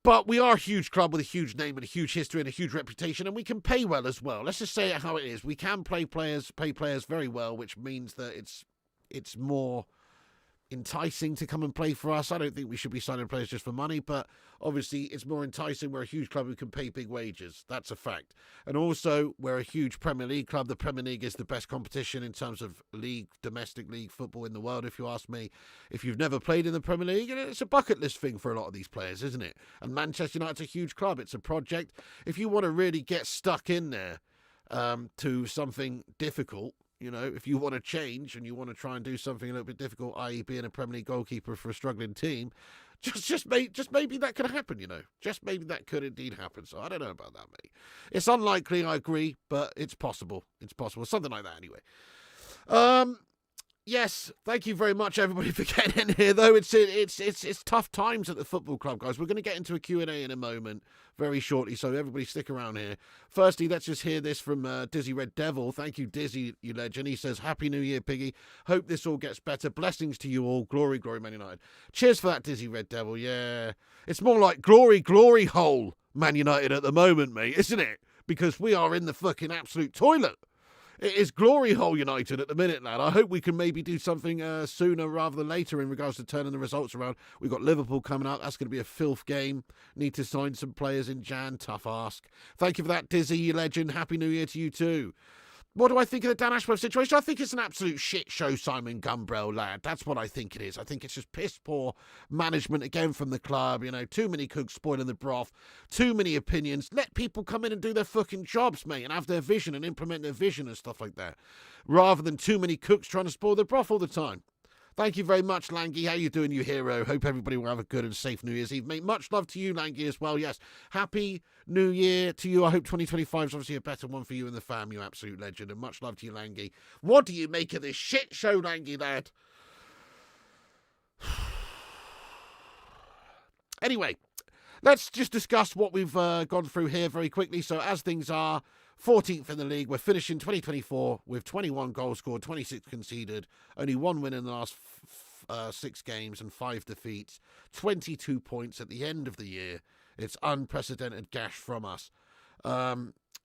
But we are a huge club with a huge name and a huge history and a huge reputation, and we can pay well as well. Let's just say it how it is. We can pay players very well, which means that it's more enticing to come and play for us. I don't think we should be signing players just for money, but obviously it's more enticing. We're a huge club who can pay big wages. That's a fact. And also, we're a huge Premier League club. The Premier League is the best competition in terms of domestic league football in the world, if you ask me. If you've never played in the Premier League, it's a bucket list thing for a lot of these players, isn't it? And Manchester United's a huge club. It's a project. If you want to really get stuck in there to something difficult, you know, if you want to change and you want to try and do something a little bit difficult, i.e. being a Premier League goalkeeper for a struggling team, just maybe that could happen, you know. Just maybe that could indeed happen. So I don't know about that, mate. It's unlikely, I agree, but it's possible. It's possible. Something like that anyway. Yes, thank you very much, everybody, for getting in here, though. It's tough times at the football club, guys. We're going to get into a Q&A in a moment, very shortly, so everybody stick around here. Firstly, let's just hear this from Dizzy Red Devil. Thank you, Dizzy, you legend. He says, Happy New Year, Piggy. Hope this all gets better. Blessings to you all. Glory, glory, Man United. Cheers for that, Dizzy Red Devil. Yeah, it's more like glory, glory hole, Man United at the moment, mate, isn't it? Because we are in the fucking absolute toilet. It is glory hole United at the minute, lad. I hope we can maybe do something sooner rather than later in regards to turning the results around. We've got Liverpool coming up. That's going to be a filth game. Need to sign some players in Jan. Tough ask. Thank you for that, Dizzy, you legend. Happy New Year to you too. What do I think of the Dan Ashworth situation? I think it's an absolute shit show, Simon Gumbrell, lad. That's what I think it is. I think it's just piss poor management again from the club. You know, too many cooks spoiling the broth, too many opinions. Let people come in and do their fucking jobs, mate, and have their vision and implement their vision and stuff like that, rather than too many cooks trying to spoil the broth all the time. Thank you very much, Langy. How you doing, you hero? Hope everybody will have a good and safe New Year's Eve, mate. Much love to you, Langy, as well. Yes, happy New Year to you. I hope 2025 is obviously a better one for you and the fam, you absolute legend. And much love to you, Langy. What do you make of this shit show, Langy, lad? Anyway, let's just discuss what we've gone through here very quickly. So as things are, 14th in the league, we're finishing 2024 with 21 goals scored, 26 conceded, only one win in the last 6 games and 5 defeats, 22 points at the end of the year. It's unprecedented gash from us.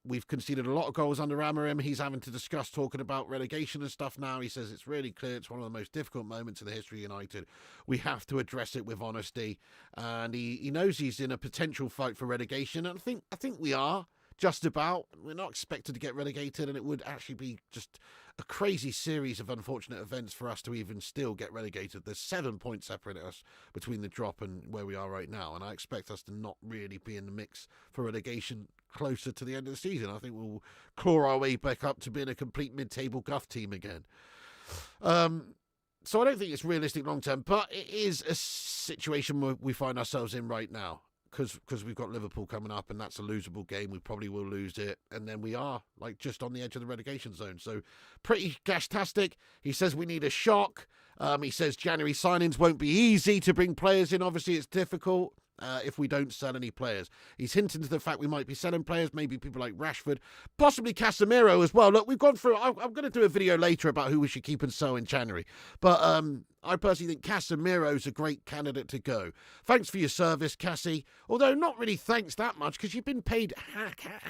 We've conceded a lot of goals under Amorim. He's having to discuss talking about relegation and stuff now. He says it's really clear it's one of the most difficult moments in the history of United. We have to address it with honesty. And he knows he's in a potential fight for relegation. And I think we are, just about. We're not expected to get relegated, and it would actually be just a crazy series of unfortunate events for us to even still get relegated. There's 7 points separating us between the drop and where we are right now. And I expect us to not really be in the mix for relegation closer to the end of the season. I think we'll claw our way back up to being a complete mid-table guff team again. So I don't think it's realistic long term, but it is a situation we find ourselves in right now because we've got Liverpool coming up and that's a losable game. We probably will lose it. And then we are like just on the edge of the relegation zone. So pretty gash-tastic. He says we need a shock. He says January signings won't be easy to bring players in. Obviously, it's difficult. If we don't sell any players. He's hinting to the fact we might be selling players, maybe people like Rashford, possibly Casemiro as well. Look, we've gone through, I'm going to do a video later about who we should keep and sell in January. But I personally think Casemiro's a great candidate to go. Thanks for your service, Cassie. Although not really thanks that much because you've been paid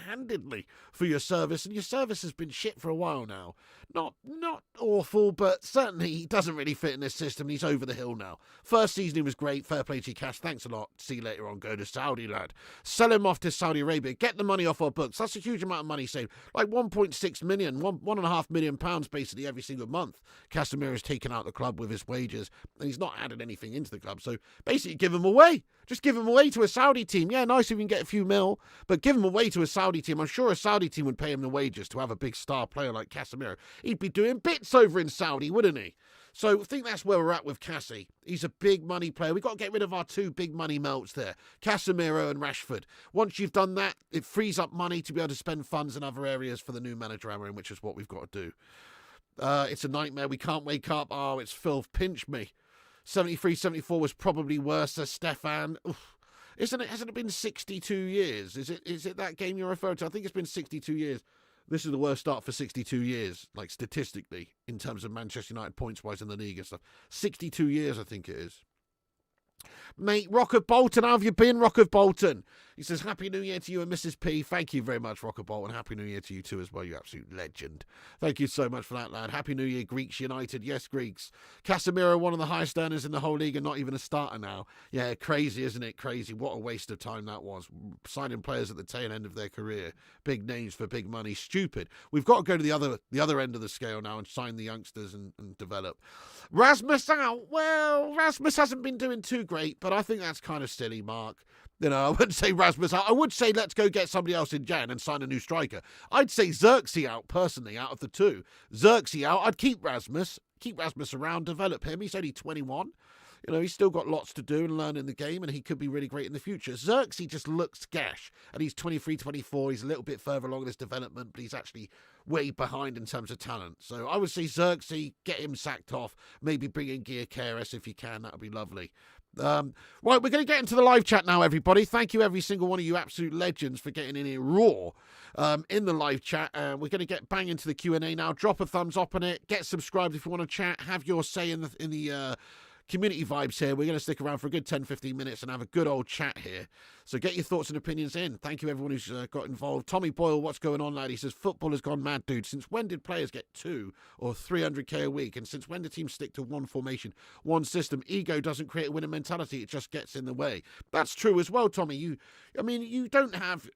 handedly for your service and your service has been shit for a while now. Not awful, but certainly he doesn't really fit in this system. He's over the hill now. First season he was great. Fair play to you, Cash. Thanks a lot. See you later on. Go to Saudi, lad. Sell him off to Saudi Arabia. Get the money off our books. That's a huge amount of money saved. Like 1.6 million, £1.5 million basically every single month. Casemiro's taken out the club with his wages and he's not added anything into the club. So basically give him away. Just give him away to a Saudi team. Yeah, nice if you can get a few mil, but give him away to a Saudi team. I'm sure a Saudi team would pay him the wages to have a big star player like Casemiro. He'd be doing bits over in Saudi, wouldn't he? So I think that's where we're at with Cassie. He's a big money player. We've got to get rid of our 2 big money melts there, Casemiro and Rashford. Once you've done that, it frees up money to be able to spend funds in other areas for the new manager, Amorim, which is what we've got to do. It's a nightmare. We can't wake up. Oh, it's filth. Pinch me. 73, 74 was probably worse, says Stefan. Oof. Hasn't it been 62 years? Is it that game you're referring to? I think it's been 62 years. This is the worst start for 62 years, like statistically, in terms of Manchester United points-wise in the league and stuff. 62 years, I think it is. Mate, Rock of Bolton, how have you been, Rock of Bolton? He says, Happy New Year to you and Mrs. P. Thank you very much, Rock of Bolton. Happy New Year to you too as well, you absolute legend. Thank you so much for that, lad. Happy New Year, Greeks United. Yes, Greeks. Casemiro, one of the highest earners in the whole league and not even a starter now. Yeah, crazy, isn't it? Crazy. What a waste of time that was. Signing players at the tail end of their career. Big names for big money. Stupid. We've got to go to the other end of the scale now and sign the youngsters and develop. Rasmus out. Well, Rasmus hasn't been doing too great, but I think that's kind of silly, Mark. You know, I wouldn't say Rasmus out. I would say let's go get somebody else in Jan and sign a new striker. I'd say Xerxes out, personally, out of the 2. Xerxes out. I'd keep Rasmus around, develop him. He's only 21. You know, he's still got lots to do and learn in the game, and he could be really great in the future. Xerxes just looks gash, and he's 23, 24. He's a little bit further along in his development, but he's actually way behind in terms of talent. So I would say Xerxes, get him sacked off, maybe bring in Gia Keres if you can. That would be lovely. Right, we're going to get into the live chat now, everybody. Thank you, every single one of you absolute legends, for getting in here raw in the live chat. We're going to get bang into the Q&A now. Drop a thumbs up on it. Get subscribed if you want to chat. Have your say in the community vibes here. We're going to stick around for a good 10-15 minutes and have a good old chat here. So get your thoughts and opinions in. Thank you, everyone who's got involved. Tommy Boyle, what's going on, lad? He says, football has gone mad, dude. Since when did players get 2 or 300k a week? And since when do teams stick to one formation, one system? Ego doesn't create a winning mentality. It just gets in the way. That's true as well, Tommy. You don't have...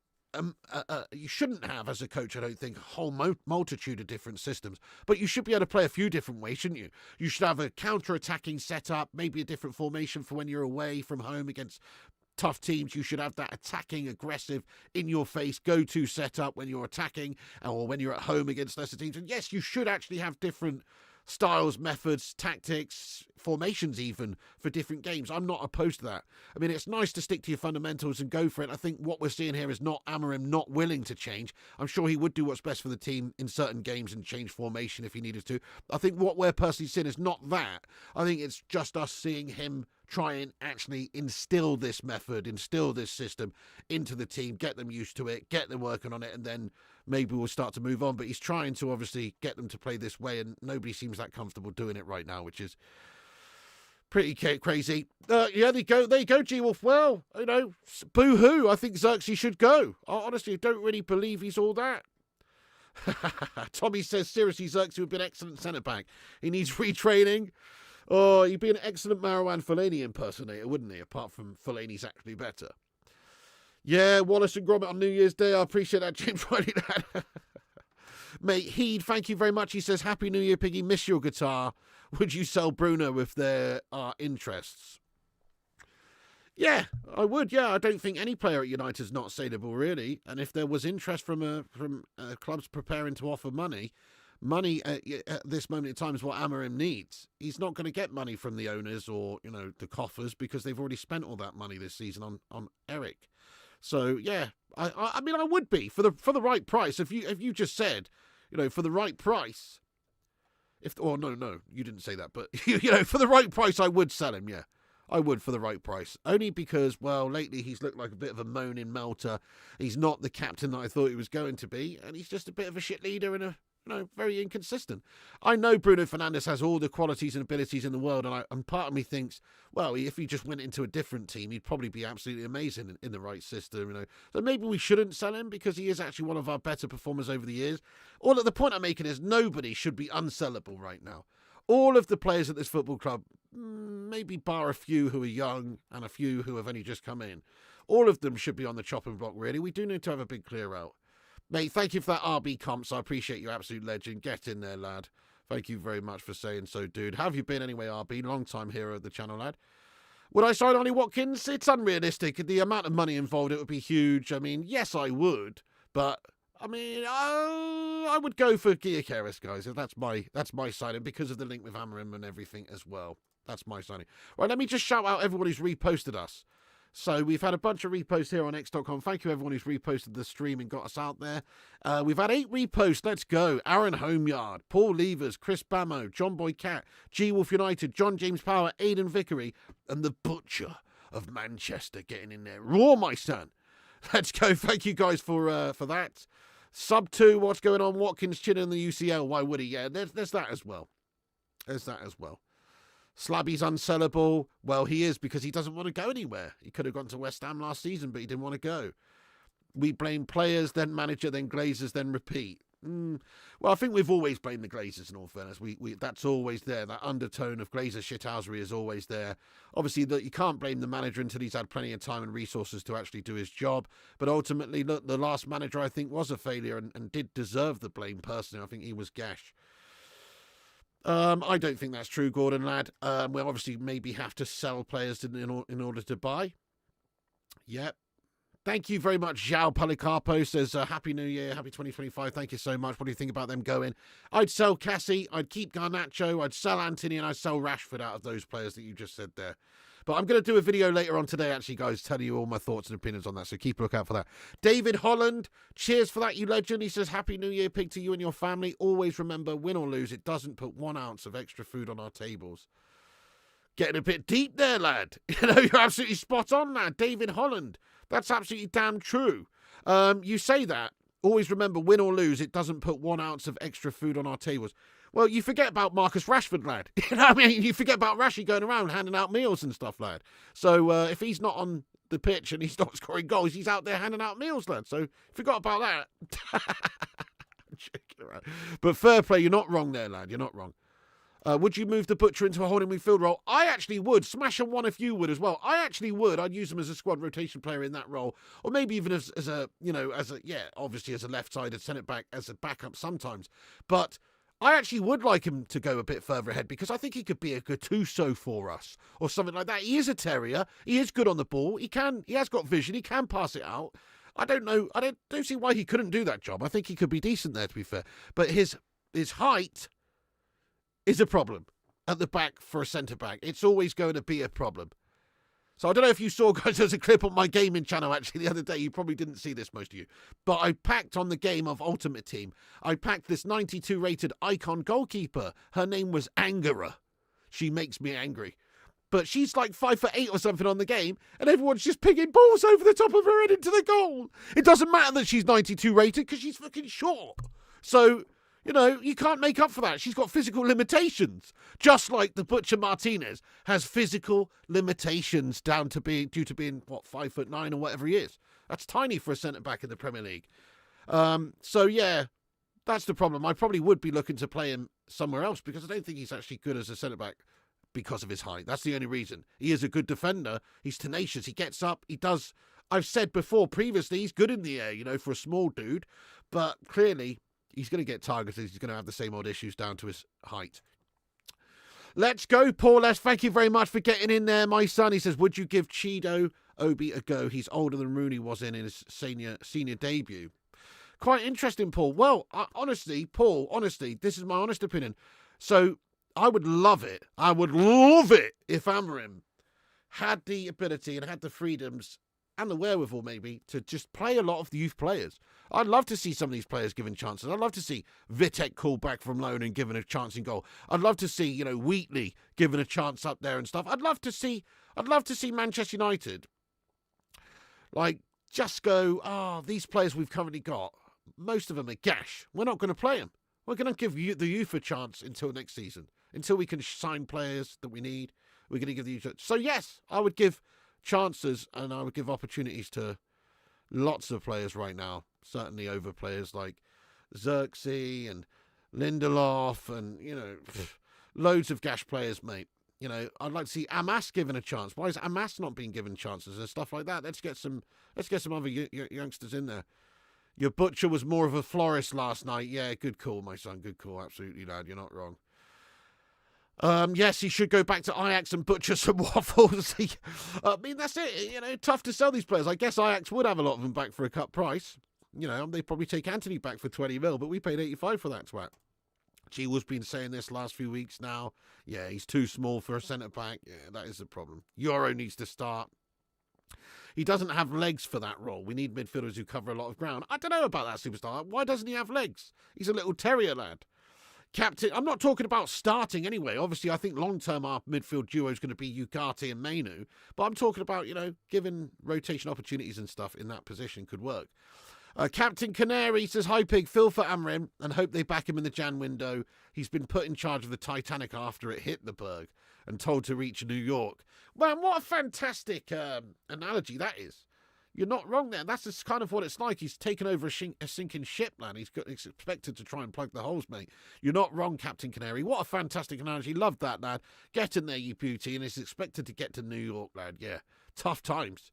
you shouldn't have, as a coach, I don't think, a whole multitude of different systems, but you should be able to play a few different ways, shouldn't you? You should have a counter-attacking setup, maybe a different formation for when you're away from home against tough teams. You should have that attacking, aggressive, in-your-face, go-to setup when you're attacking or when you're at home against lesser teams. And yes, you should actually have different styles, methods, tactics, formations even for different games. I'm not opposed to that. I mean, it's nice to stick to your fundamentals and go for it. I think what we're seeing here is not Amorim not willing to change. I'm sure he would do what's best for the team in certain games and change formation if he needed to. I think what we're personally seeing is not that. I think it's just us seeing him try and actually instill this method, instill this system into the team, get them used to it, get them working on it, and then maybe we'll start to move on. But he's trying to obviously get them to play this way, and nobody seems that comfortable doing it right now, which is pretty crazy. Yeah, there you go, G-Wolf. Well, you know, boo-hoo. I think Xerxes should go. I honestly don't really believe he's all that. Tommy says, seriously, Xerxes would be an excellent centre-back. He needs retraining. Oh, he'd be an excellent Marouane Fellaini impersonator, wouldn't he? Apart from Fellaini's actually better. Yeah, Wallace and Gromit on New Year's Day. I appreciate that, James Riley. Mate, Heed, thank you very much. He says, Happy New Year, Piggy. Miss your guitar. Would you sell Bruno if there are interests? Yeah, I would. Yeah, I don't think any player at United is not saleable, really. And if there was interest from clubs preparing to offer money at this moment in time is what Amorim needs. He's not going to get money from the owners or, you know, the coffers because they've already spent all that money this season on Eric. So yeah, I mean, I would be for the right price. If you just said, you know, for the right price, no, you didn't say that, but you know, for the right price, I would sell him. Yeah, I would for the right price. Only because, well, lately he's looked like a bit of a moaning melter. He's not the captain that I thought he was going to be, and he's just a bit of a shit leader and very inconsistent. I know Bruno Fernandes has all the qualities and abilities in the world, and part of me thinks, well, if he just went into a different team, he'd probably be absolutely amazing in the right system, you know. So maybe we shouldn't sell him because he is actually one of our better performers over the years. All the point I'm making is nobody should be unsellable right now. All of the players at this football club, maybe bar a few who are young and a few who have only just come in, all of them should be on the chopping block, really. We do need to have a big clear out. Mate, thank you for that RB comps. I appreciate you, absolute legend. Get in there, lad. Thank you very much for saying so, dude. How have you been anyway, RB? Long-time hero of the channel, lad. Would I sign Ollie Watkins? It's unrealistic. The amount of money involved, it would be huge. I mean, yes, I would. But, I mean, I would go for Gyökeres, guys. That's my signing because of the link with Amorim and everything as well. That's my signing. Right, let me just shout out everyone who's reposted us. So we've had a bunch of reposts here on X.com. Thank you everyone who's reposted the stream and got us out there. We've had 8 reposts. Let's go. Aaron Homeyard, Paul Levers, Chris Bamo, John Boy Cat, G Wolf United, John James Power, Aidan Vickery, and the Butcher of Manchester getting in there. Raw, my son. Let's go. Thank you guys for that. Sub 2, what's going on? Watkins chin in the UCL. Why would he? Yeah, there's that as well. There's that as well. Slabby's unsellable. Well, he is because he doesn't want to go anywhere. He could have gone to West Ham last season, but he didn't want to go. We blame players, then manager, then Glazers, then repeat. Well, I think we've always blamed the Glazers, in all fairness. That's always there. That undertone of Glazer shithousery is always there. Obviously, you can't blame the manager until he's had plenty of time and resources to actually do his job. But ultimately, look, the last manager, I think, was a failure and did deserve the blame personally. I think he was gash. I don't think that's true, Gordon, lad. We'll obviously maybe have to sell players in order to buy. Yep. Thank you very much, Zhao Policarpo says, Happy New Year, Happy 2025. Thank you so much. What do you think about them going? I'd sell Cassie, I'd keep Garnacho, I'd sell Anthony, and I'd sell Rashford out of those players that you just said there. But I'm going to do a video later on today, actually, guys, telling you all my thoughts and opinions on that. So keep a lookout for that. David Holland, cheers for that, you legend. He says, Happy New Year, Pig, to you and your family. Always remember, win or lose, it doesn't put 1 ounce of extra food on our tables. Getting a bit deep there, lad. You know, you're absolutely spot on, lad. David Holland. That's absolutely damn true. You say that. Always remember, win or lose, it doesn't put 1 ounce of extra food on our tables. Well, you forget about Marcus Rashford, lad. You know what I mean? You forget about Rashy going around handing out meals and stuff, lad. So if he's not on the pitch and he's not scoring goals, he's out there handing out meals, lad. So forgot about that. I'm joking around. But fair play, you're not wrong there, lad. You're not wrong. Would you move the Butcher into a holding midfield role? I actually would. Smash and one if you would as well. I actually would. I'd use him as a squad rotation player in that role. Or maybe even as a, obviously as a left-sided centre-back, as a backup sometimes. But I actually would like him to go a bit further ahead because I think he could be a Gattuso for us or something like that. He is a terrier. He is good on the ball. He has got vision. He can pass it out. I don't know. I don't see why he couldn't do that job. I think he could be decent there, to be fair. But his height is a problem at the back for a centre-back. It's always going to be a problem. So I don't know if you saw, guys, there's a clip on my gaming channel actually the other day. You probably didn't see this, most of you. But I packed on the game of Ultimate Team. I packed this 92 rated icon goalkeeper. Her name was Angara. She makes me angry. But she's like 5'8" or something on the game, and everyone's just pinging balls over the top of her head into the goal. It doesn't matter that she's 92 rated because she's fucking short. So, you know, you can't make up for that. She's got physical limitations. Just like the Butcher Martinez has physical limitations due to being, 5'9" or whatever he is. That's tiny for a centre-back in the Premier League. So, yeah, that's the problem. I probably would be looking to play him somewhere else because I don't think he's actually good as a centre-back because of his height. That's the only reason. He is a good defender. He's tenacious. He gets up. He does. I've said before previously, he's good in the air, you know, for a small dude. But clearly, he's going to get targeted. He's going to have the same old issues down to his height. Let's go, Paul S. Thank you very much for getting in there, my son. He says, would you give Chido Obi a go? He's older than Rooney was in his senior debut. Quite interesting, Paul. Well, honestly, Paul, this is my honest opinion. So, I would love it. I would love it if Amorim had the ability and had the freedoms and the wherewithal maybe to just play a lot of the youth players. I'd love to see some of these players given chances. I'd love to see Vitek called back from loan and given a chance in goal. I'd love to see, you know, Wheatley given a chance up there and stuff. I'd love to see Manchester United like just go, these players we've currently got, most of them are gash. We're not going to play them. We're going to give the youth a chance until next season. Until we can sign players that we need, we're going to give the youth. So yes, I would give chances and I would give opportunities to lots of players right now. Certainly over players like Xerxes and Lindelof and, you know, loads of gash players, mate. You know, I'd like to see Amas given a chance. Why is Amas not being given chances and stuff like that? Let's get some other youngsters in there. Your Butcher was more of a florist last night. Yeah, good call, my son. Good call. Absolutely, lad. You're not wrong. Yes, he should go back to Ajax and butcher some waffles. I mean, that's it. You know, tough to sell these players. I guess Ajax would have a lot of them back for a cut price. You know, they'd probably take Anthony back for 20 mil, but we paid 85 for that twat. G-Will's been saying this last few weeks now. Yeah, he's too small for a centre-back. Yeah, that is the problem. Euro needs to start. He doesn't have legs for that role. We need midfielders who cover a lot of ground. I don't know about that superstar. Why doesn't he have legs? He's a little terrier lad. Captain, I'm not talking about starting anyway. Obviously, I think long-term our midfield duo is going to be Ugarte and Mainu. But I'm talking about, you know, giving rotation opportunities and stuff in that position could work. Captain Canary says, hi, Pig, feel for Amorim and hope they back him in the Jan window. He's been put in charge of the Titanic after it hit the berg and told to reach New York. Man, what a fantastic analogy that is. You're not wrong there. That's just kind of what it's like. He's taken over a sinking ship, man. He's expected to try and plug the holes, mate. You're not wrong, Captain Canary. What a fantastic analogy. Love that, lad. Get in there, you beauty. And he's expected to get to New York, lad. Yeah, tough times.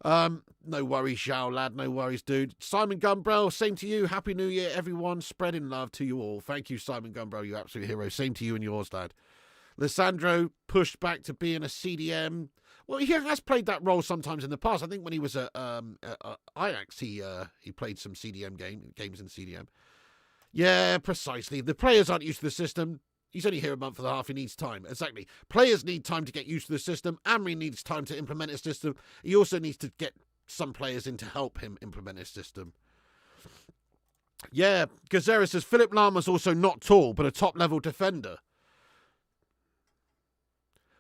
No worries, Zhao, lad. No worries, dude. Simon Gumbrell, same to you. Happy New Year, everyone. Spreading love to you all. Thank you, Simon Gumbrell, you absolute hero. Same to you and yours, lad. Lissandro pushed back to being a CDM. Well, he has played that role sometimes in the past. I think when he was at Ajax, he played some CDM games in CDM. Yeah, precisely. If the players aren't used to the system, he's only here a month and a half. He needs time. Exactly. Players need time to get used to the system. Amorim needs time to implement his system. He also needs to get some players in to help him implement his system. Yeah, Gazera says, Philip Lahm also not tall, but a top-level defender.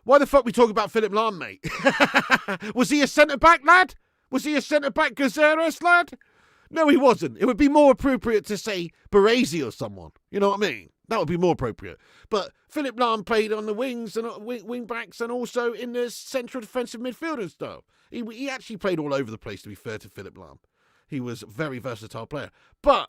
Why the fuck we talking about Philip Lahm, mate? Was he a centre-back, lad? Was he a centre-back Gazeras, lad? No, he wasn't. It would be more appropriate to say Baresi or someone. You know what I mean? That would be more appropriate. But Philip Lahm played on the wings and wing backs and also in the central defensive midfield and stuff. He actually played all over the place, to be fair to Philip Lahm. He was a very versatile player. But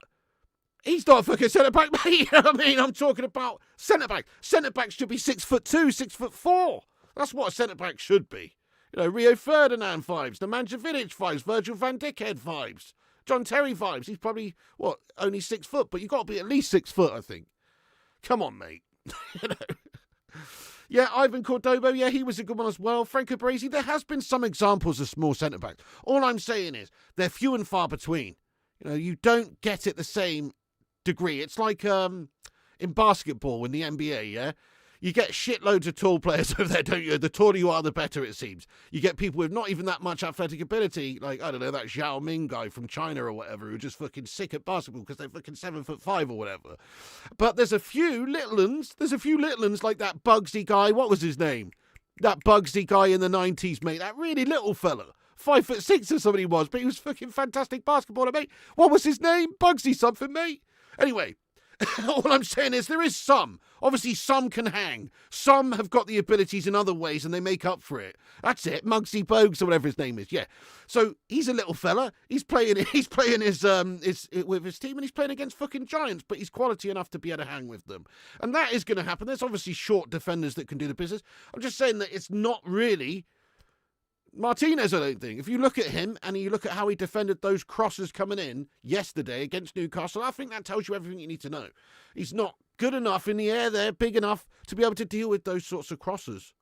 he's not a fucking centre-back, mate. You know what I mean? I'm talking about centre-back. Centre-backs should be 6'2", 6'4". That's what a centre-back should be. You know, Rio Ferdinand vibes, Nemanja Vidic vibes, Virgil van Dijk head vibes, John Terry vibes. He's probably, only 6 foot, but you've got to be at least 6 foot, I think. Come on, mate. You know? Yeah, Ivan Cordoba, yeah, he was a good one as well. Franco Baresi, there has been some examples of small centre-backs. All I'm saying is they're few and far between. You know, you don't get it the same degree. It's like in basketball, in the NBA, yeah? You get shitloads of tall players over there, don't you? The taller you are, the better it seems. You get people with not even that much athletic ability, like, I don't know, that Zhao Ming guy from China or whatever, who are just fucking sick at basketball because they're fucking 7'5" or whatever. But there's a few little uns like that Bugsy guy. What was his name? That Bugsy guy in the 90s, mate. That really little fella. 5'6" or something he was, but he was fucking fantastic basketballer, mate. What was his name? Bugsy something, mate. Anyway, all I'm saying is there is some. Obviously, some can hang. Some have got the abilities in other ways and they make up for it. That's it. Muggsy Bogues or whatever his name is. Yeah. So he's a little fella. He's playing his with his team and he's playing against fucking giants, but he's quality enough to be able to hang with them. And that is going to happen. There's obviously short defenders that can do the business. I'm just saying that it's not really Martinez, I don't think. If you look at him and you look at how he defended those crosses coming in yesterday against Newcastle, I think that tells you everything you need to know. He's not good enough in the air there, big enough to be able to deal with those sorts of crosses.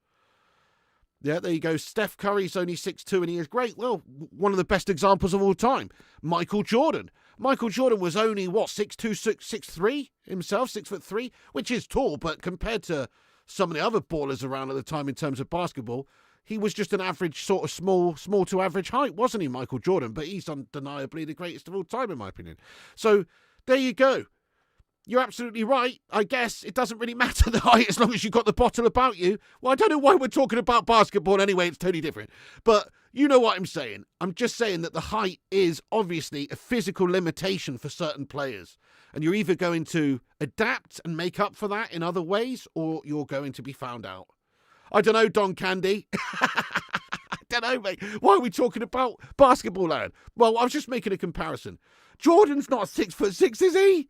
Yeah, there you go. Steph Curry's only 6'2" and he is great. Well, one of the best examples of all time. Michael Jordan. Michael Jordan was only, 6'2", 6'3" himself, 6'3", which is tall, but compared to some of the other ballers around at the time in terms of basketball, he was just an average, sort of small to average height, wasn't he, Michael Jordan? But he's undeniably the greatest of all time, in my opinion. So, there you go. You're absolutely right. I guess it doesn't really matter the height as long as you've got the bottle about you. Well, I don't know why we're talking about basketball anyway. It's totally different. But you know what I'm saying. I'm just saying that the height is obviously a physical limitation for certain players. And you're either going to adapt and make up for that in other ways, or you're going to be found out. I don't know, Don Candy. I don't know, mate. Why are we talking about basketball, lad? Well, I was just making a comparison. Jordan's not 6'6", is he?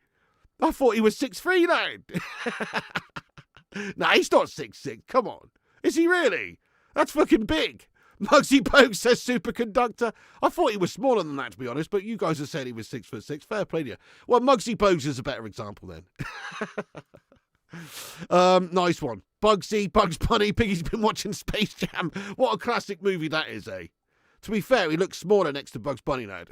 I thought he was 6'3", lad. Nah, he's not 6'6". Come on. Is he really? That's fucking big. Muggsy Bogues says superconductor. I thought he was smaller than that, to be honest, but you guys have said he was 6'6". Fair play to you. Well, Muggsy Bogues is a better example then. Nice one. Bugs Bunny, Piggy's been watching Space Jam. What a classic movie that is, eh? To be fair, he looks smaller next to Bugs Bunny, lad.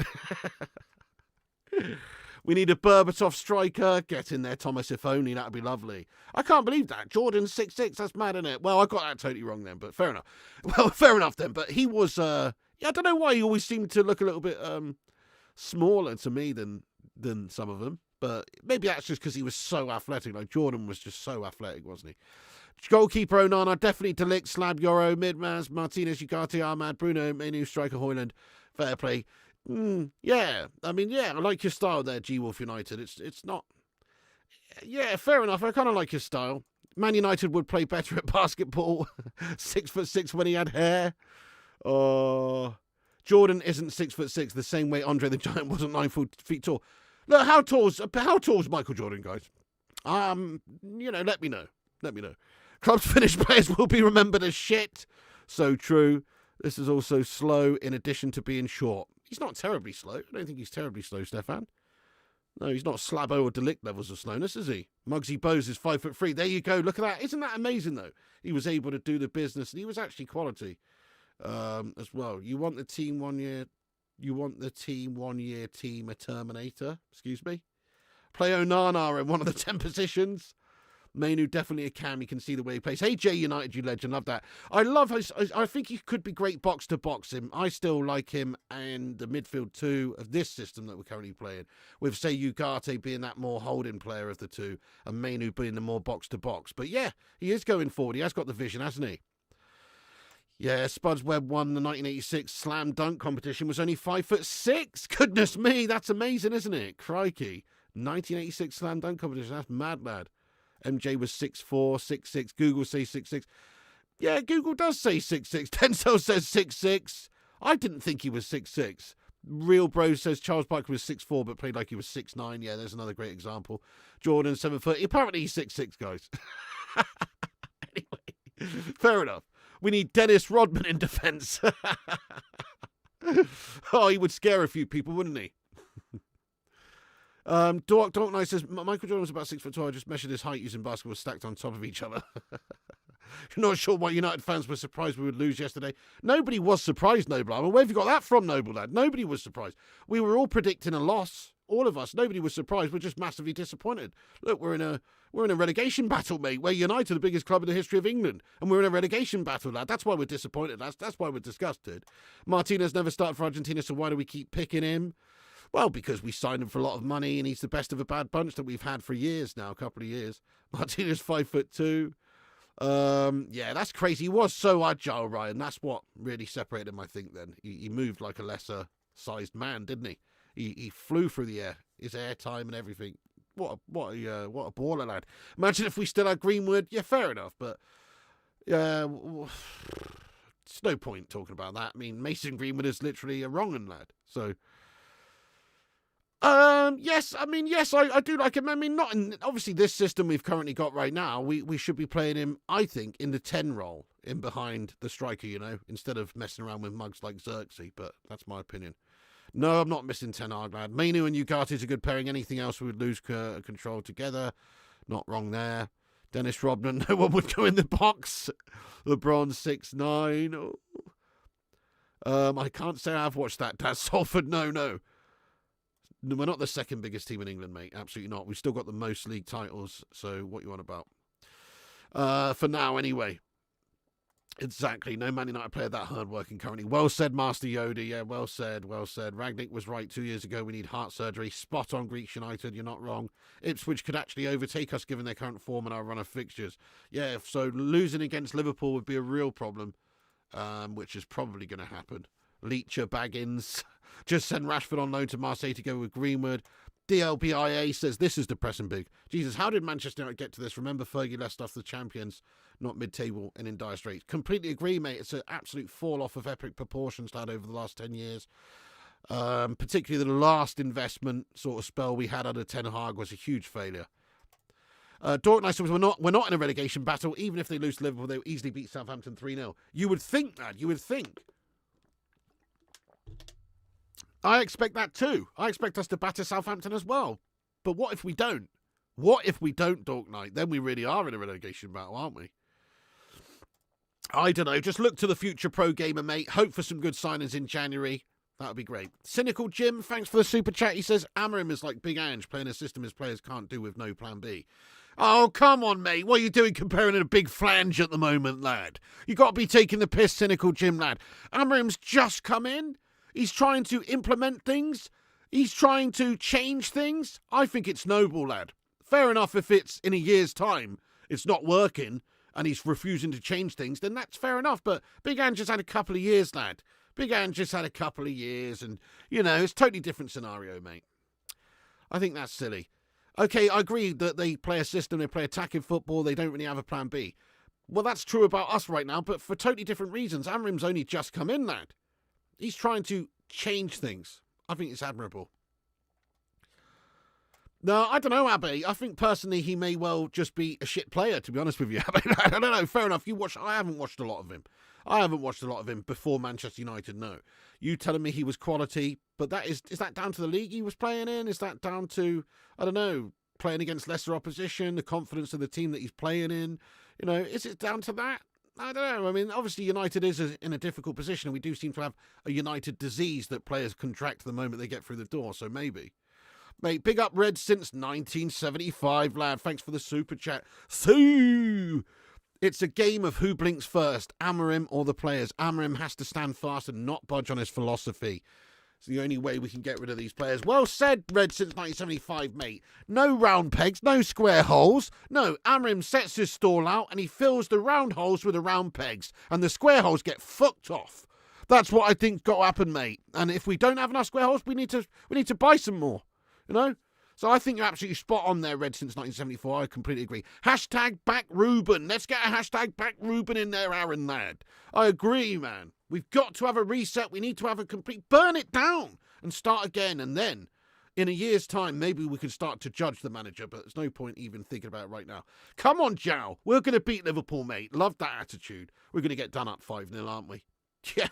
We need a Berbatov striker. Get in there, Thomas, if only. That'd be lovely. I can't believe that. Jordan's 6'6". That's mad, isn't it? Well, I got that totally wrong then, but fair enough. Well, fair enough then. But he was, I don't know why he always seemed to look a little bit smaller to me than some of them. But maybe that's just because he was so athletic. Like Jordan was just so athletic, wasn't he? Goalkeeper Onana, definitely Delict, Slab, Yoro, Midmaz, Martinez, Ugarte, Ahmad, Bruno, Menu, Striker, Hoyland. Fair play. Yeah. I mean, yeah, I like your style there, G-Wolf United. It's not... Yeah, fair enough. I kind of like your style. Man United would play better at basketball. 6'6" when he had hair. Jordan isn't 6'6", the same way Andre the Giant wasn't 9 feet tall. Look, how tall's Michael Jordan, guys? Let me know. Club's finished players will be remembered as shit. So true. This is also slow in addition to being short. He's not terribly slow. I don't think he's terribly slow, Stefan. No, he's not Slabo or Delict levels of slowness, is he? Muggsy Bogues is 5'3". There you go. Look at that. Isn't that amazing, though? He was able to do the business, and he was actually quality as well. You want the team 1 year... You want the team 1 year team a Terminator? Excuse me? Play Onana in one of the 10 positions. Manu definitely a cam. You can see the way he plays. Hey, J United, you legend. Love that. I think he could be great box to box him. I still like him and the midfield two of this system that we're currently playing. With, say, Ugarte being that more holding player of the two and Manu being the more box to box. But yeah, he is going forward. He has got the vision, hasn't he? Yeah, Spuds Webb won the 1986 slam dunk competition, was only 5'6". Goodness me, that's amazing, isn't it? Crikey. 1986 slam dunk competition, that's mad, lad. MJ was 6'4", 6'6". Google says 6'6". Yeah, Google does say 6'6". Denzel says 6'6". I didn't think he was 6'6". Real Bro says Charles Barkley was 6'4", but played like he was 6'9". Yeah, there's another great example. Jordan, 7 foot. Apparently he's 6'6", guys. Anyway, fair enough. We need Dennis Rodman in defence. Oh, he would scare a few people, wouldn't he? Dork Knight says, Michael Jordan was about 6'2". I just measured his height using basketball stacked on top of each other. You're not sure why United fans were surprised we would lose yesterday. Nobody was surprised, Noble. I mean, where have you got that from, Noble Lad? Nobody was surprised. We were all predicting a loss. all of us, nobody was surprised. We're just massively disappointed. Look, we're in a relegation battle, mate. We're United, the biggest club in the history of England, and we're in a relegation battle, lad. That's why we're disappointed. That's why we're disgusted. Martinez never started for Argentina, so why do we keep picking him? Well, because we signed him for a lot of money, and he's the best of a bad bunch that we've had for years now, a couple of years. Martinez 5'2". Yeah, that's crazy. He was so agile, Ryan. That's what really separated him, I think, then. He moved like a lesser-sized man, didn't he? He flew through the air, his air time and everything. What a baller, lad. Imagine if we still had Greenwood. Yeah, fair enough, but it's no point talking about that. I mean, Mason Greenwood is literally a wrong-un, lad. So... yes, I do like him. I mean, not in, obviously, this system we've currently got right now, we should be playing him, I think, in the 10 role, in behind the striker, instead of messing around with mugs like Xerxes, but that's my opinion. No, I'm not missing Ten Hag, lad. Mainu and Ugarte is a good pairing. Anything else we would lose control together. Not wrong there. Dennis Rodman, no one would go in the box. LeBron 6'9". Oh. I can't say I've watched that. Daz Salford, no. We're not the second biggest team in England, mate. Absolutely not. We've still got the most league titles, so what you on about? For now, anyway. Exactly. No Man United player that hard-working currently. Well said, Master Yoda. Yeah, well said. Ragnick was right 2 years ago. We need heart surgery. Spot on, Greeks United. You're not wrong. Ipswich could actually overtake us given their current form and our run of fixtures. Yeah, so losing against Liverpool would be a real problem, which is probably going to happen. Leacher, Baggins... Just send Rashford on loan to Marseille to go with Greenwood. DLBIA says, this is depressing big. Jesus, how did Manchester United get to this? Remember Fergie left us the champions, not mid-table and in dire straits. Completely agree, mate. It's an absolute fall-off of epic proportions, lad, over the last 10 years. Particularly the last investment sort of spell we had under Ten Hag was a huge failure. Dortmund says, we're not in a relegation battle. Even if they lose to Liverpool, they'll easily beat Southampton 3-0. You would think, lad. You would think. I expect that too. I expect us to batter Southampton as well. But what if we don't? What if we don't, Dork Knight? Then we really are in a relegation battle, aren't we? I don't know. Just look to the future pro gamer, mate. Hope for some good signings in January. That would be great. Cynical Jim, thanks for the super chat. He says, Amorim is like Big Ange, playing a system his players can't do with no plan B. Oh, come on, mate. What are you doing comparing to a big flange at the moment, lad? You got to be taking the piss, Cynical Jim, lad. Amorim's just come in. He's trying to implement things. He's trying to change things. I think it's noble, lad. Fair enough if it's in a year's time, it's not working, and he's refusing to change things, then that's fair enough. But Big Ange just had a couple of years, lad. Big Ange just had a couple of years, and, it's a totally different scenario, mate. I think that's silly. Okay, I agree that they play a system, they play attacking football, they don't really have a plan B. Well, that's true about us right now, but for totally different reasons. Amorim's only just come in, lad. He's trying to change things. I think it's admirable. No, I don't know, Abby. I think personally he may well just be a shit player, to be honest with you. I don't know. Fair enough. I haven't watched a lot of him. I haven't watched a lot of him before Manchester United, no. You telling me he was quality, but is that down to the league he was playing in? Is that down to, I don't know, playing against lesser opposition, the confidence of the team that he's playing in? Is it down to that? I don't know. I mean, obviously United is in a difficult position, and we do seem to have a United disease that players contract the moment they get through the door, so maybe. Mate, big up Red since 1975, lad. Thanks for the super chat. So, it's a game of who blinks first, Amorim or the players. Amorim has to stand fast and not budge on his philosophy. It's the only way we can get rid of these players. Well said, Red, since 1975, mate. No round pegs, no square holes. No, Amorim sets his stall out and he fills the round holes with the round pegs. And the square holes get fucked off. That's what I think's got to happen, mate. And if we don't have enough square holes, we need to buy some more. So I think you're absolutely spot on there, Red, since 1974. I completely agree. Hashtag back Ruben. Let's get a hashtag back Ruben in there, Aaron, lad. I agree, man. We've got to have a reset. We need to have a complete burn it down and start again. And then in a year's time, maybe we can start to judge the manager, but there's no point even thinking about it right now. Come on, Jow. We're going to beat Liverpool, mate. Love that attitude. We're going to get done up 5-0, aren't we? Yeah,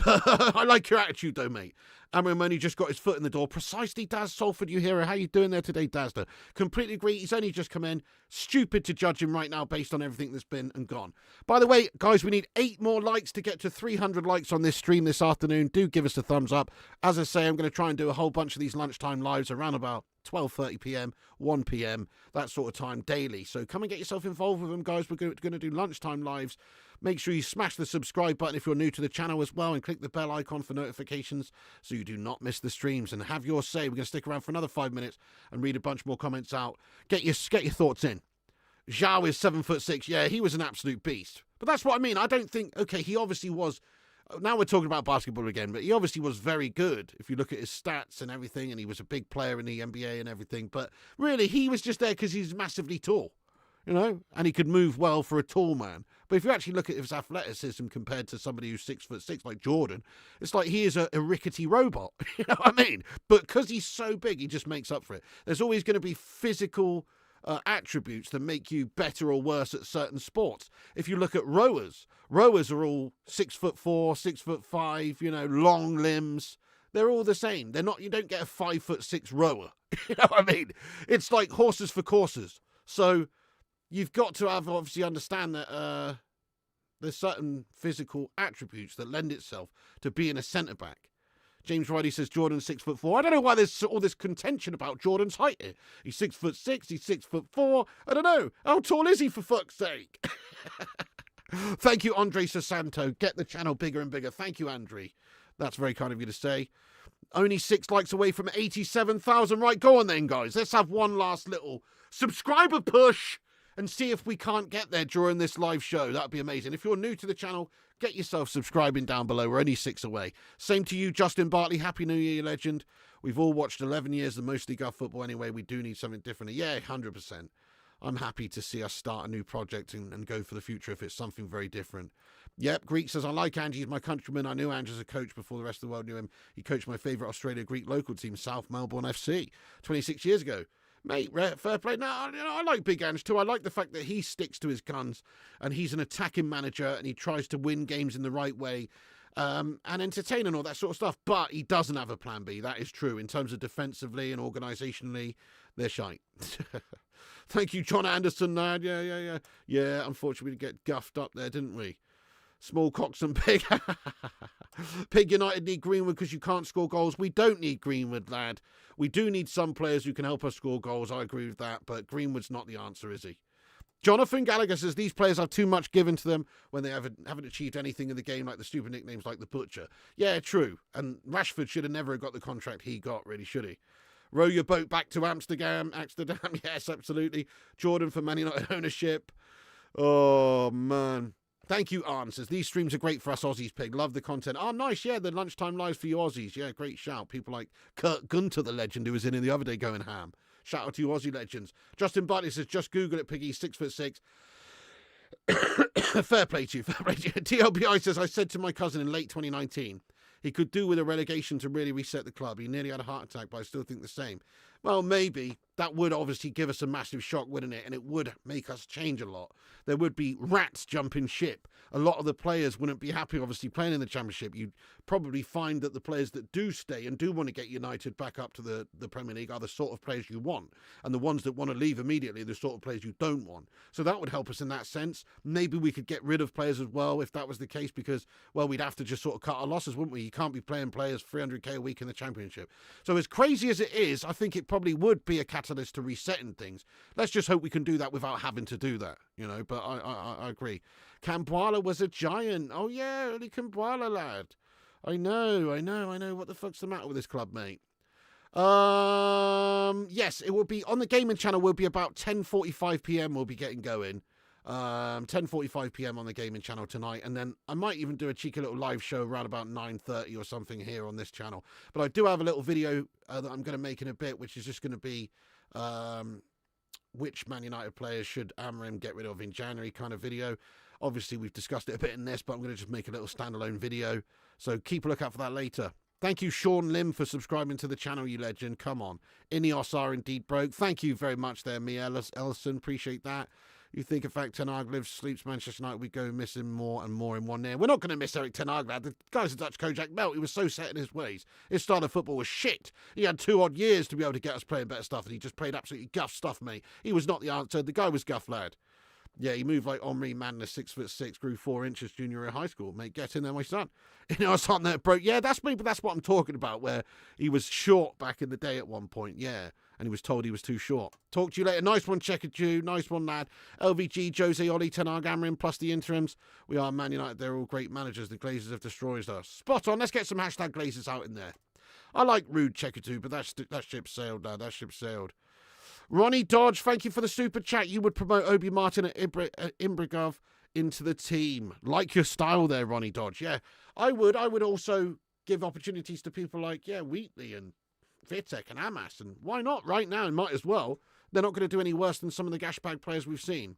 I like your attitude though, mate. Amorim only just got his foot in the door. Precisely, Daz Salford, you hero. How you doing there today, Dazda? Completely agree. He's only just come in. Stupid to judge him right now based on everything that's been and gone. By the way, guys, we need 8 more likes to get to 300 likes on this stream this afternoon. Do give us a thumbs up. As I say, I'm going to try and do a whole bunch of these lunchtime lives around about 12:30 p.m, 1 p.m, that sort of time daily. So come and get yourself involved with them, guys. We're going to do lunchtime lives. Make sure you smash the subscribe button if you're new to the channel as well, and click the bell icon for notifications so you do not miss the streams. And have your say. We're going to stick around for another 5 minutes and read a bunch more comments out. Get your thoughts in. Zhao is 7'6". Yeah, he was an absolute beast. But that's what I mean. I don't think, okay, he obviously was. Now we're talking about basketball again, but he obviously was very good if you look at his stats and everything, and he was a big player in the NBA and everything. But really, he was just there because he's massively tall, you know, and he could move well for a tall man. But if you actually look at his athleticism compared to somebody who's 6'6", like Jordan, it's like he is a rickety robot. You know what I mean? But because he's so big, he just makes up for it. There's always going to be physical attributes that make you better or worse at certain sports. If you look at rowers are all 6'4", 6'5", you know, long limbs. They're all the same. They're not. You don't get a 5'6" rower. You know what I mean? It's like horses for courses. So you've got to have obviously understand that there's certain physical attributes that lend itself to being a centre back. James Riley says Jordan's 6'4". I don't know why there's all this contention about Jordan's height here. He's 6'6". He's 6'4". I don't know. How tall is he, for fuck's sake? Thank you, Andre Sasanto. Get the channel bigger and bigger. Thank you, Andre. That's very kind of you to say. Only 6 likes away from 87,000. Right, go on then, guys. Let's have one last little subscriber push and see if we can't get there during this live show. That'd be amazing. If you're new to the channel, get yourself subscribing down below. We're only 6 away. Same to you, Justin Bartley. Happy New Year, you legend. We've all watched 11 years of mostly Gov football anyway. We do need something different. Yeah, 100%. I'm happy to see us start a new project and go for the future if it's something very different. Yep, Greek says, I like Angie. He's my countryman. I knew Angie as a coach before the rest of the world knew him. He coached my favourite Australia Greek local team, South Melbourne FC, 26 years ago. Mate, fair play. No, I like Big Ange too. I like the fact that he sticks to his guns and he's an attacking manager and he tries to win games in the right way and entertain and all that sort of stuff. But he doesn't have a plan B. That is true. In terms of defensively and organisationally, they're shite. Thank you, John Anderson, lad. Yeah. Yeah, unfortunately, we get guffed up there, didn't we? Small cocks and pig. Pig United need Greenwood because you can't score goals. We don't need Greenwood, lad. We do need some players who can help us score goals. I agree with that, but Greenwood's not the answer, is he? Jonathan Gallagher says these players have too much given to them when they haven't achieved anything in the game, like the stupid nicknames like the Butcher. Yeah, true. And Rashford should have never got the contract he got, really, should he? Row your boat back to Amsterdam. Yes, absolutely. Jordan for Man United ownership. Oh, man. Thank you, Arn. Says, these streams are great for us Aussies, Pig. Love the content. Oh, nice. Yeah, the lunchtime lives for you Aussies. Yeah, great shout. People like Kurt Gunter, the legend, who was in the other day going ham. Shout out to you Aussie legends. Justin Bartley says, just Google it, Piggy. 6'6". Fair play to you. Fair play to you. TLBI says, I said to my cousin in late 2019, he could do with a relegation to really reset the club. He nearly had a heart attack, but I still think the same. Well, maybe. That would obviously give us a massive shock, wouldn't it? And it would make us change a lot. There would be rats jumping ship. A lot of the players wouldn't be happy, obviously, playing in the Championship. You'd probably find that the players that do stay and do want to get United back up to the Premier League are the sort of players you want. And the ones that want to leave immediately are the sort of players you don't want. So that would help us in that sense. Maybe we could get rid of players as well if that was the case because, well, we'd have to just sort of cut our losses, wouldn't we? You can't be playing players 300k a week in the Championship. So as crazy as it is, I think it probably would be a catalyst to resetting things. Let's just hope we can do that without having to do that, you know, but I agree. Cambuala was a giant. Oh, yeah, early Cambuala, lad. I know. What the fuck's the matter with this club, mate? Yes, it will be on the gaming channel. Will be about 10:45 p.m. We'll be getting going. 10:45 p.m. on the gaming channel tonight, and then I might even do a cheeky little live show around about 9:30 or something here on this channel. But I do have a little video that I'm going to make in a bit, which is just going to be which Man United players should Amorim get rid of in January kind of video. Obviously, we've discussed it a bit in this, but I'm going to just make a little standalone video. So keep a lookout for that later. Thank you, Sean Lim, for subscribing to the channel, you legend. Come on. Ineos are indeed broke. Thank you very much there, Mia Ellison. Appreciate that. You think in fact Ten Hag lives, sleeps Manchester United, we go miss him more and more in 1 year. We're not going to miss Eric Ten Hag, lad. The guy's a Dutch Kojak Melt. He was so set in his ways. His style of football was shit. He had 2 odd years to be able to get us playing better stuff, and he just played absolutely guff stuff, mate. He was not the answer. The guy was guff, lad. Yeah, he moved like Henri Madness, 6'6", grew 4 inches junior in high school. Mate, get in there, my son. You know, something that broke. Yeah, that's me, but that's what I'm talking about, where he was short back in the day at one point, yeah. And he was told he was too short. Talk to you later. Nice one, Checker Jew. Nice one, lad. LVG, Jose, Oli, Ten Hag, Amorim, plus the interims. We are Man United. They're all great managers. The Glazers have destroyed us. Spot on. Let's get some hashtag Glazers out in there. I like rude Checker Jew, but that ship sailed, lad. That ship sailed. Ronnie Dodge, thank you for the super chat. You would promote Obi Martin at Imbrigov into the team. Like your style there, Ronnie Dodge. Yeah, I would. I would also give opportunities to people like, Wheatley and Vitek and Amas. And why not right now? And might as well. They're not going to do any worse than some of the gashbag players we've seen.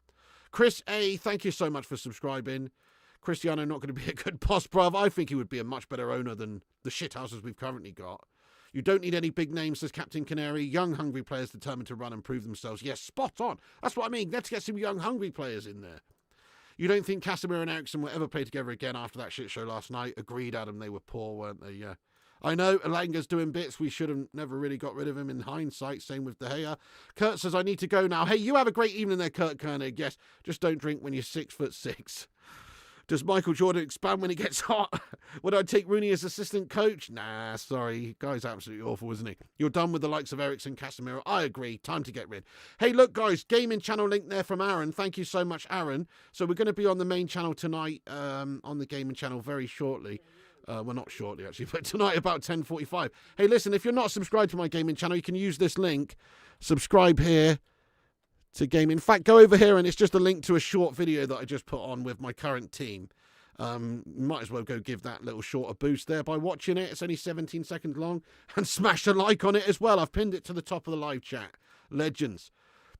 Chris A, thank you so much for subscribing. Cristiano not going to be a good boss, bruv. I think he would be a much better owner than the shithouses we've currently got. You don't need any big names, says Captain Canary. Young, hungry players determined to run and prove themselves. Yes, spot on. That's what I mean. Let's get some young, hungry players in there. You don't think Casemiro and Ericsson will ever play together again after that shit show last night? Agreed, Adam. They were poor, weren't they? Yeah. I know Elanga's doing bits. We should have never really got rid of him in hindsight. Same with De Gea. Kurt says, I need to go now. Hey, you have a great evening there, Kurt Koenig. Yes, just don't drink when you're 6'6". Does Michael Jordan expand when he gets hot? Would I take Rooney as assistant coach? Nah, sorry. Guy's absolutely awful, isn't he? You're done with the likes of Ericsson, Casemiro. I agree. Time to get rid. Hey, look, guys. Gaming channel link there from Aaron. Thank you so much, Aaron. So we're going to be on the main channel tonight, on the gaming channel very shortly. Well, not shortly, actually, but tonight about 10:45. Hey, listen, if you're not subscribed to my gaming channel, you can use this link. Subscribe here to game. In fact, go over here and it's just a link to a short video that I just put on with my current team. Might as well go give that little short a boost there by watching it. It's only 17 seconds long. And smash a like on it as well. I've pinned it to the top of the live chat. Legends.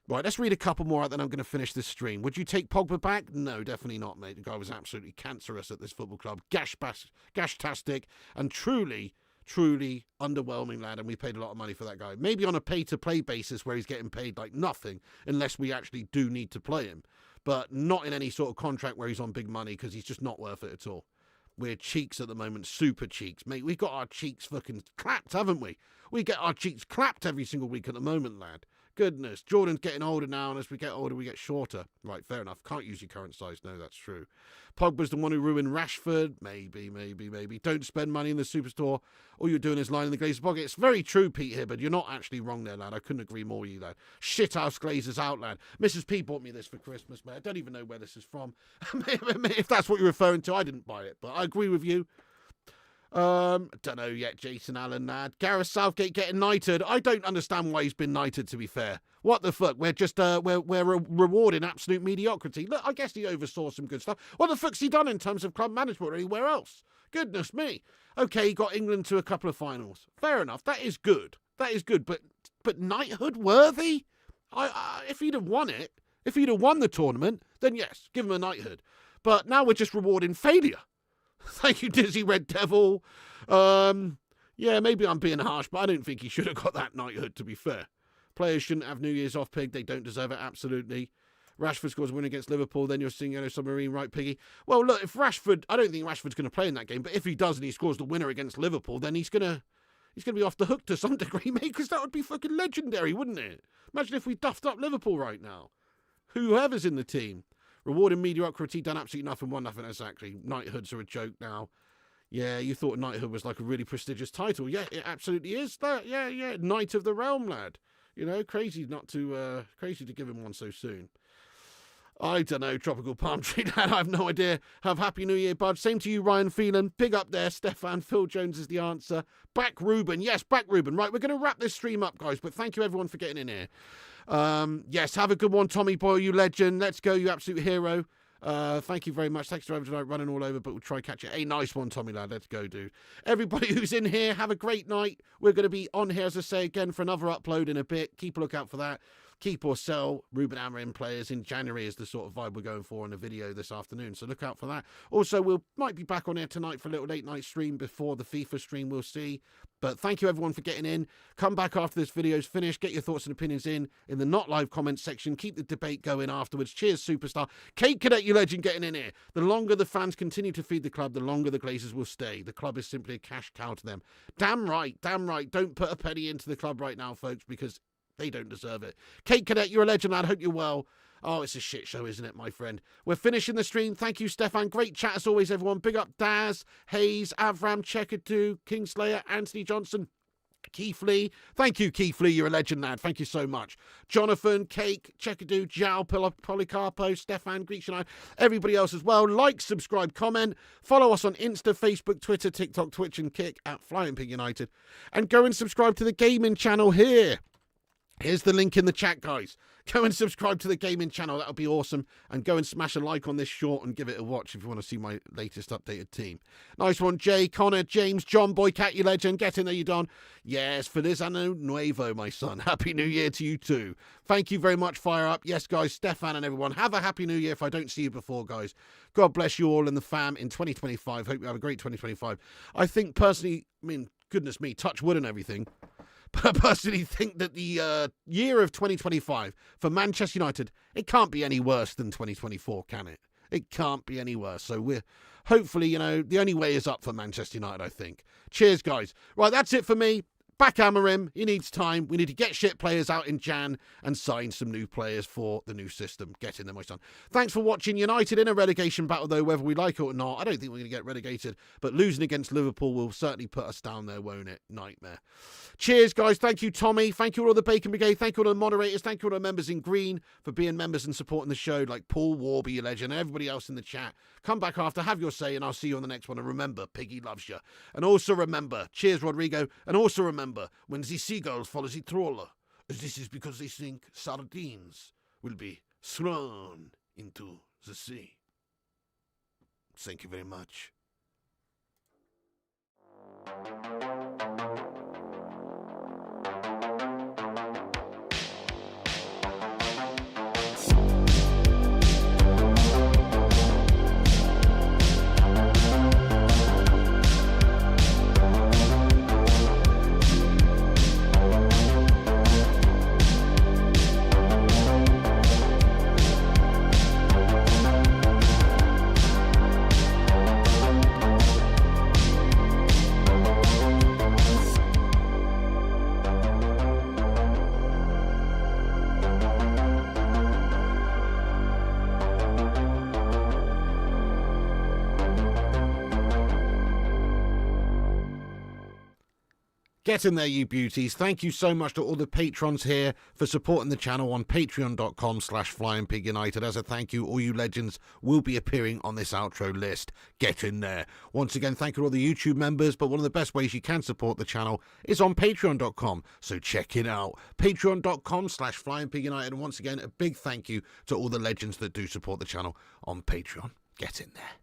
Right, let's read a couple more out, then I'm going to finish this stream. Would you take Pogba back? No, definitely not, mate. The guy was absolutely cancerous at this football club. Gashtastic, and truly underwhelming, lad, and we paid a lot of money for that guy. Maybe on a pay-to-play basis where he's getting paid like nothing, unless we actually do need to play him. But not in any sort of contract where he's on big money, because he's just not worth it at all. We're cheeks at the moment, super cheeks. Mate, we've got our cheeks fucking clapped, haven't we? We get our cheeks clapped every single week at the moment, lad. Goodness, Jordan's getting older now, and as we get older, we get shorter. Right, fair enough. Can't use your current size. No, that's true. Pogba's the one who ruined Rashford. Maybe. Don't spend money in the superstore. All you're doing is lining the Glazers' pocket. It's very true, Pete Hibbard. You're not actually wrong there, lad. I couldn't agree more with you, lad. Shithouse Glazers out, lad. Mrs. P bought me this for Christmas, mate. I don't even know where this is from. If that's what you're referring to, I didn't buy it, but I agree with you. Don't know yet, Jason Allen, lad. Gareth Southgate getting knighted. I don't understand why he's been knighted, to be fair. What the fuck? We're just we're rewarding absolute mediocrity. Look, I guess he oversaw some good stuff. What the fuck's he done in terms of club management or anywhere else? Goodness me. Okay, he got England to a couple of finals. Fair enough. That is good. But knighthood worthy? If he'd have won it, if he'd have won the tournament, then yes, give him a knighthood. But now we're just rewarding failure. Thank you, Dizzy Red Devil. Yeah, maybe I'm being harsh, but I don't think he should have got that knighthood, to be fair. Players shouldn't have New Year's off, Pig. They don't deserve it, absolutely. Rashford scores a win against Liverpool, then you're singing Yellow Submarine, right, Piggy? Well, look, if Rashford... I don't think Rashford's going to play in that game, but if he does and he scores the winner against Liverpool, then he's going to be off the hook to some degree, mate, because that would be fucking legendary, wouldn't it? Imagine if we duffed up Liverpool right now. Whoever's in the team. Rewarding mediocrity, done absolutely nothing, won nothing, exactly. Knighthoods are a joke now. Yeah, you thought knighthood was like a really prestigious title. Yeah, it absolutely is that. Yeah. Knight of the Realm, lad. You know, crazy to give him one so soon. I don't know, Tropical Palm Tree, lad. I have no idea. Have Happy New Year, bud. Same to you, Ryan Phelan. Big up there, Stefan. Phil Jones is the answer. Back Ruben. Yes, back Ruben. Right, we're going to wrap this stream up, guys, but thank you, everyone, for getting in here. Yes, have a good one, Tommy Boyle, you legend. Let's go, you absolute hero. Thank you very much. Thanks for tonight, running all over, but we'll try catch it. Hey, nice one, Tommy, lad. Let's go, dude. Everybody who's in here, have a great night. We're going to be on here, as I say, again for another upload in a bit. Keep a lookout for that. keep or sell Ruben Amorim players in January is the sort of vibe we're going for in the video this afternoon. So look out for that. Also, might be back on here tonight for a little late night stream before the FIFA stream. We'll see. But thank you everyone for getting in. Come back after this video's finished. Get your thoughts and opinions in the not live comments section. Keep the debate going afterwards. Cheers, superstar. Kate Cadet, you legend, getting in here. The longer the fans continue to feed the club, the longer the Glazers will stay. The club is simply a cash cow to them. Damn right, damn right. Don't put a penny into the club right now, folks, because they don't deserve it. Kate Cadet, you're a legend, lad. Hope you're well. Oh, it's a shit show, isn't it, my friend? We're finishing the stream. Thank you, Stefan. Great chat as always, everyone. Big up Daz, Hayes, Avram, Checkadu, Kingslayer, Anthony Johnson, Keith Lee. Thank you, Keith Lee. You're a legend, lad. Thank you so much. Jonathan, Cake, Checkadu, Jao, Polycarpo, Stefan, Greek, everybody else as well. Like, subscribe, comment. Follow us on Insta, Facebook, Twitter, TikTok, Twitch, and Kick at Flying Pig United. And go and subscribe to the gaming channel here. Here's the link in the chat, guys. Go and subscribe to the gaming channel. That'll be awesome. And go and smash a like on this short and give it a watch if you want to see my latest updated team. Nice one, Jay, Connor, James, John, Boy, Cat, you legend. Get in there, you don. Yes, Feliz Año Nuevo, my son. Happy New Year to you too. Thank you very much, Fire Up. Yes, guys, Stefan and everyone. Have a Happy New Year if I don't see you before, guys. God bless you all and the fam in 2025. Hope you have a great 2025. I think personally, goodness me, touch wood and everything. But I personally think that the year of 2025 for Manchester United, it can't be any worse than 2024, can it? It can't be any worse. So we're hopefully, the only way is up for Manchester United, I think. Cheers, guys. Right, that's it for me. Back Amorim. He needs time. We need to get shit players out in Jan and sign some new players for the new system. Get in there, my son. Thanks for watching. United in a relegation battle, though, whether we like it or not. I don't think we're going to get relegated, but losing against Liverpool will certainly put us down there, won't it? Nightmare. Cheers, guys. Thank you, Tommy. Thank you all the Bacon Brigade. Thank you all the moderators. Thank you all the members in green for being members and supporting the show, like Paul Warby, your legend, and everybody else in the chat. Come back after, have your say, and I'll see you on the next one. And remember, Piggy loves you. And also remember, cheers, Rodrigo. And also remember, when the seagulls follow the trawler, this is because they think sardines will be thrown into the sea. Thank you very much. Get in there, you beauties. Thank you so much to all the patrons here for supporting the channel on patreon.com/FlyingPigUnited. As a thank you, all you legends will be appearing on this outro list. Get in there. Once again, thank you to all the YouTube members, but one of the best ways you can support the channel is on patreon.com. So check it out. Patreon.com/FlyingPigUnited. And once again, a big thank you to all the legends that do support the channel on Patreon. Get in there.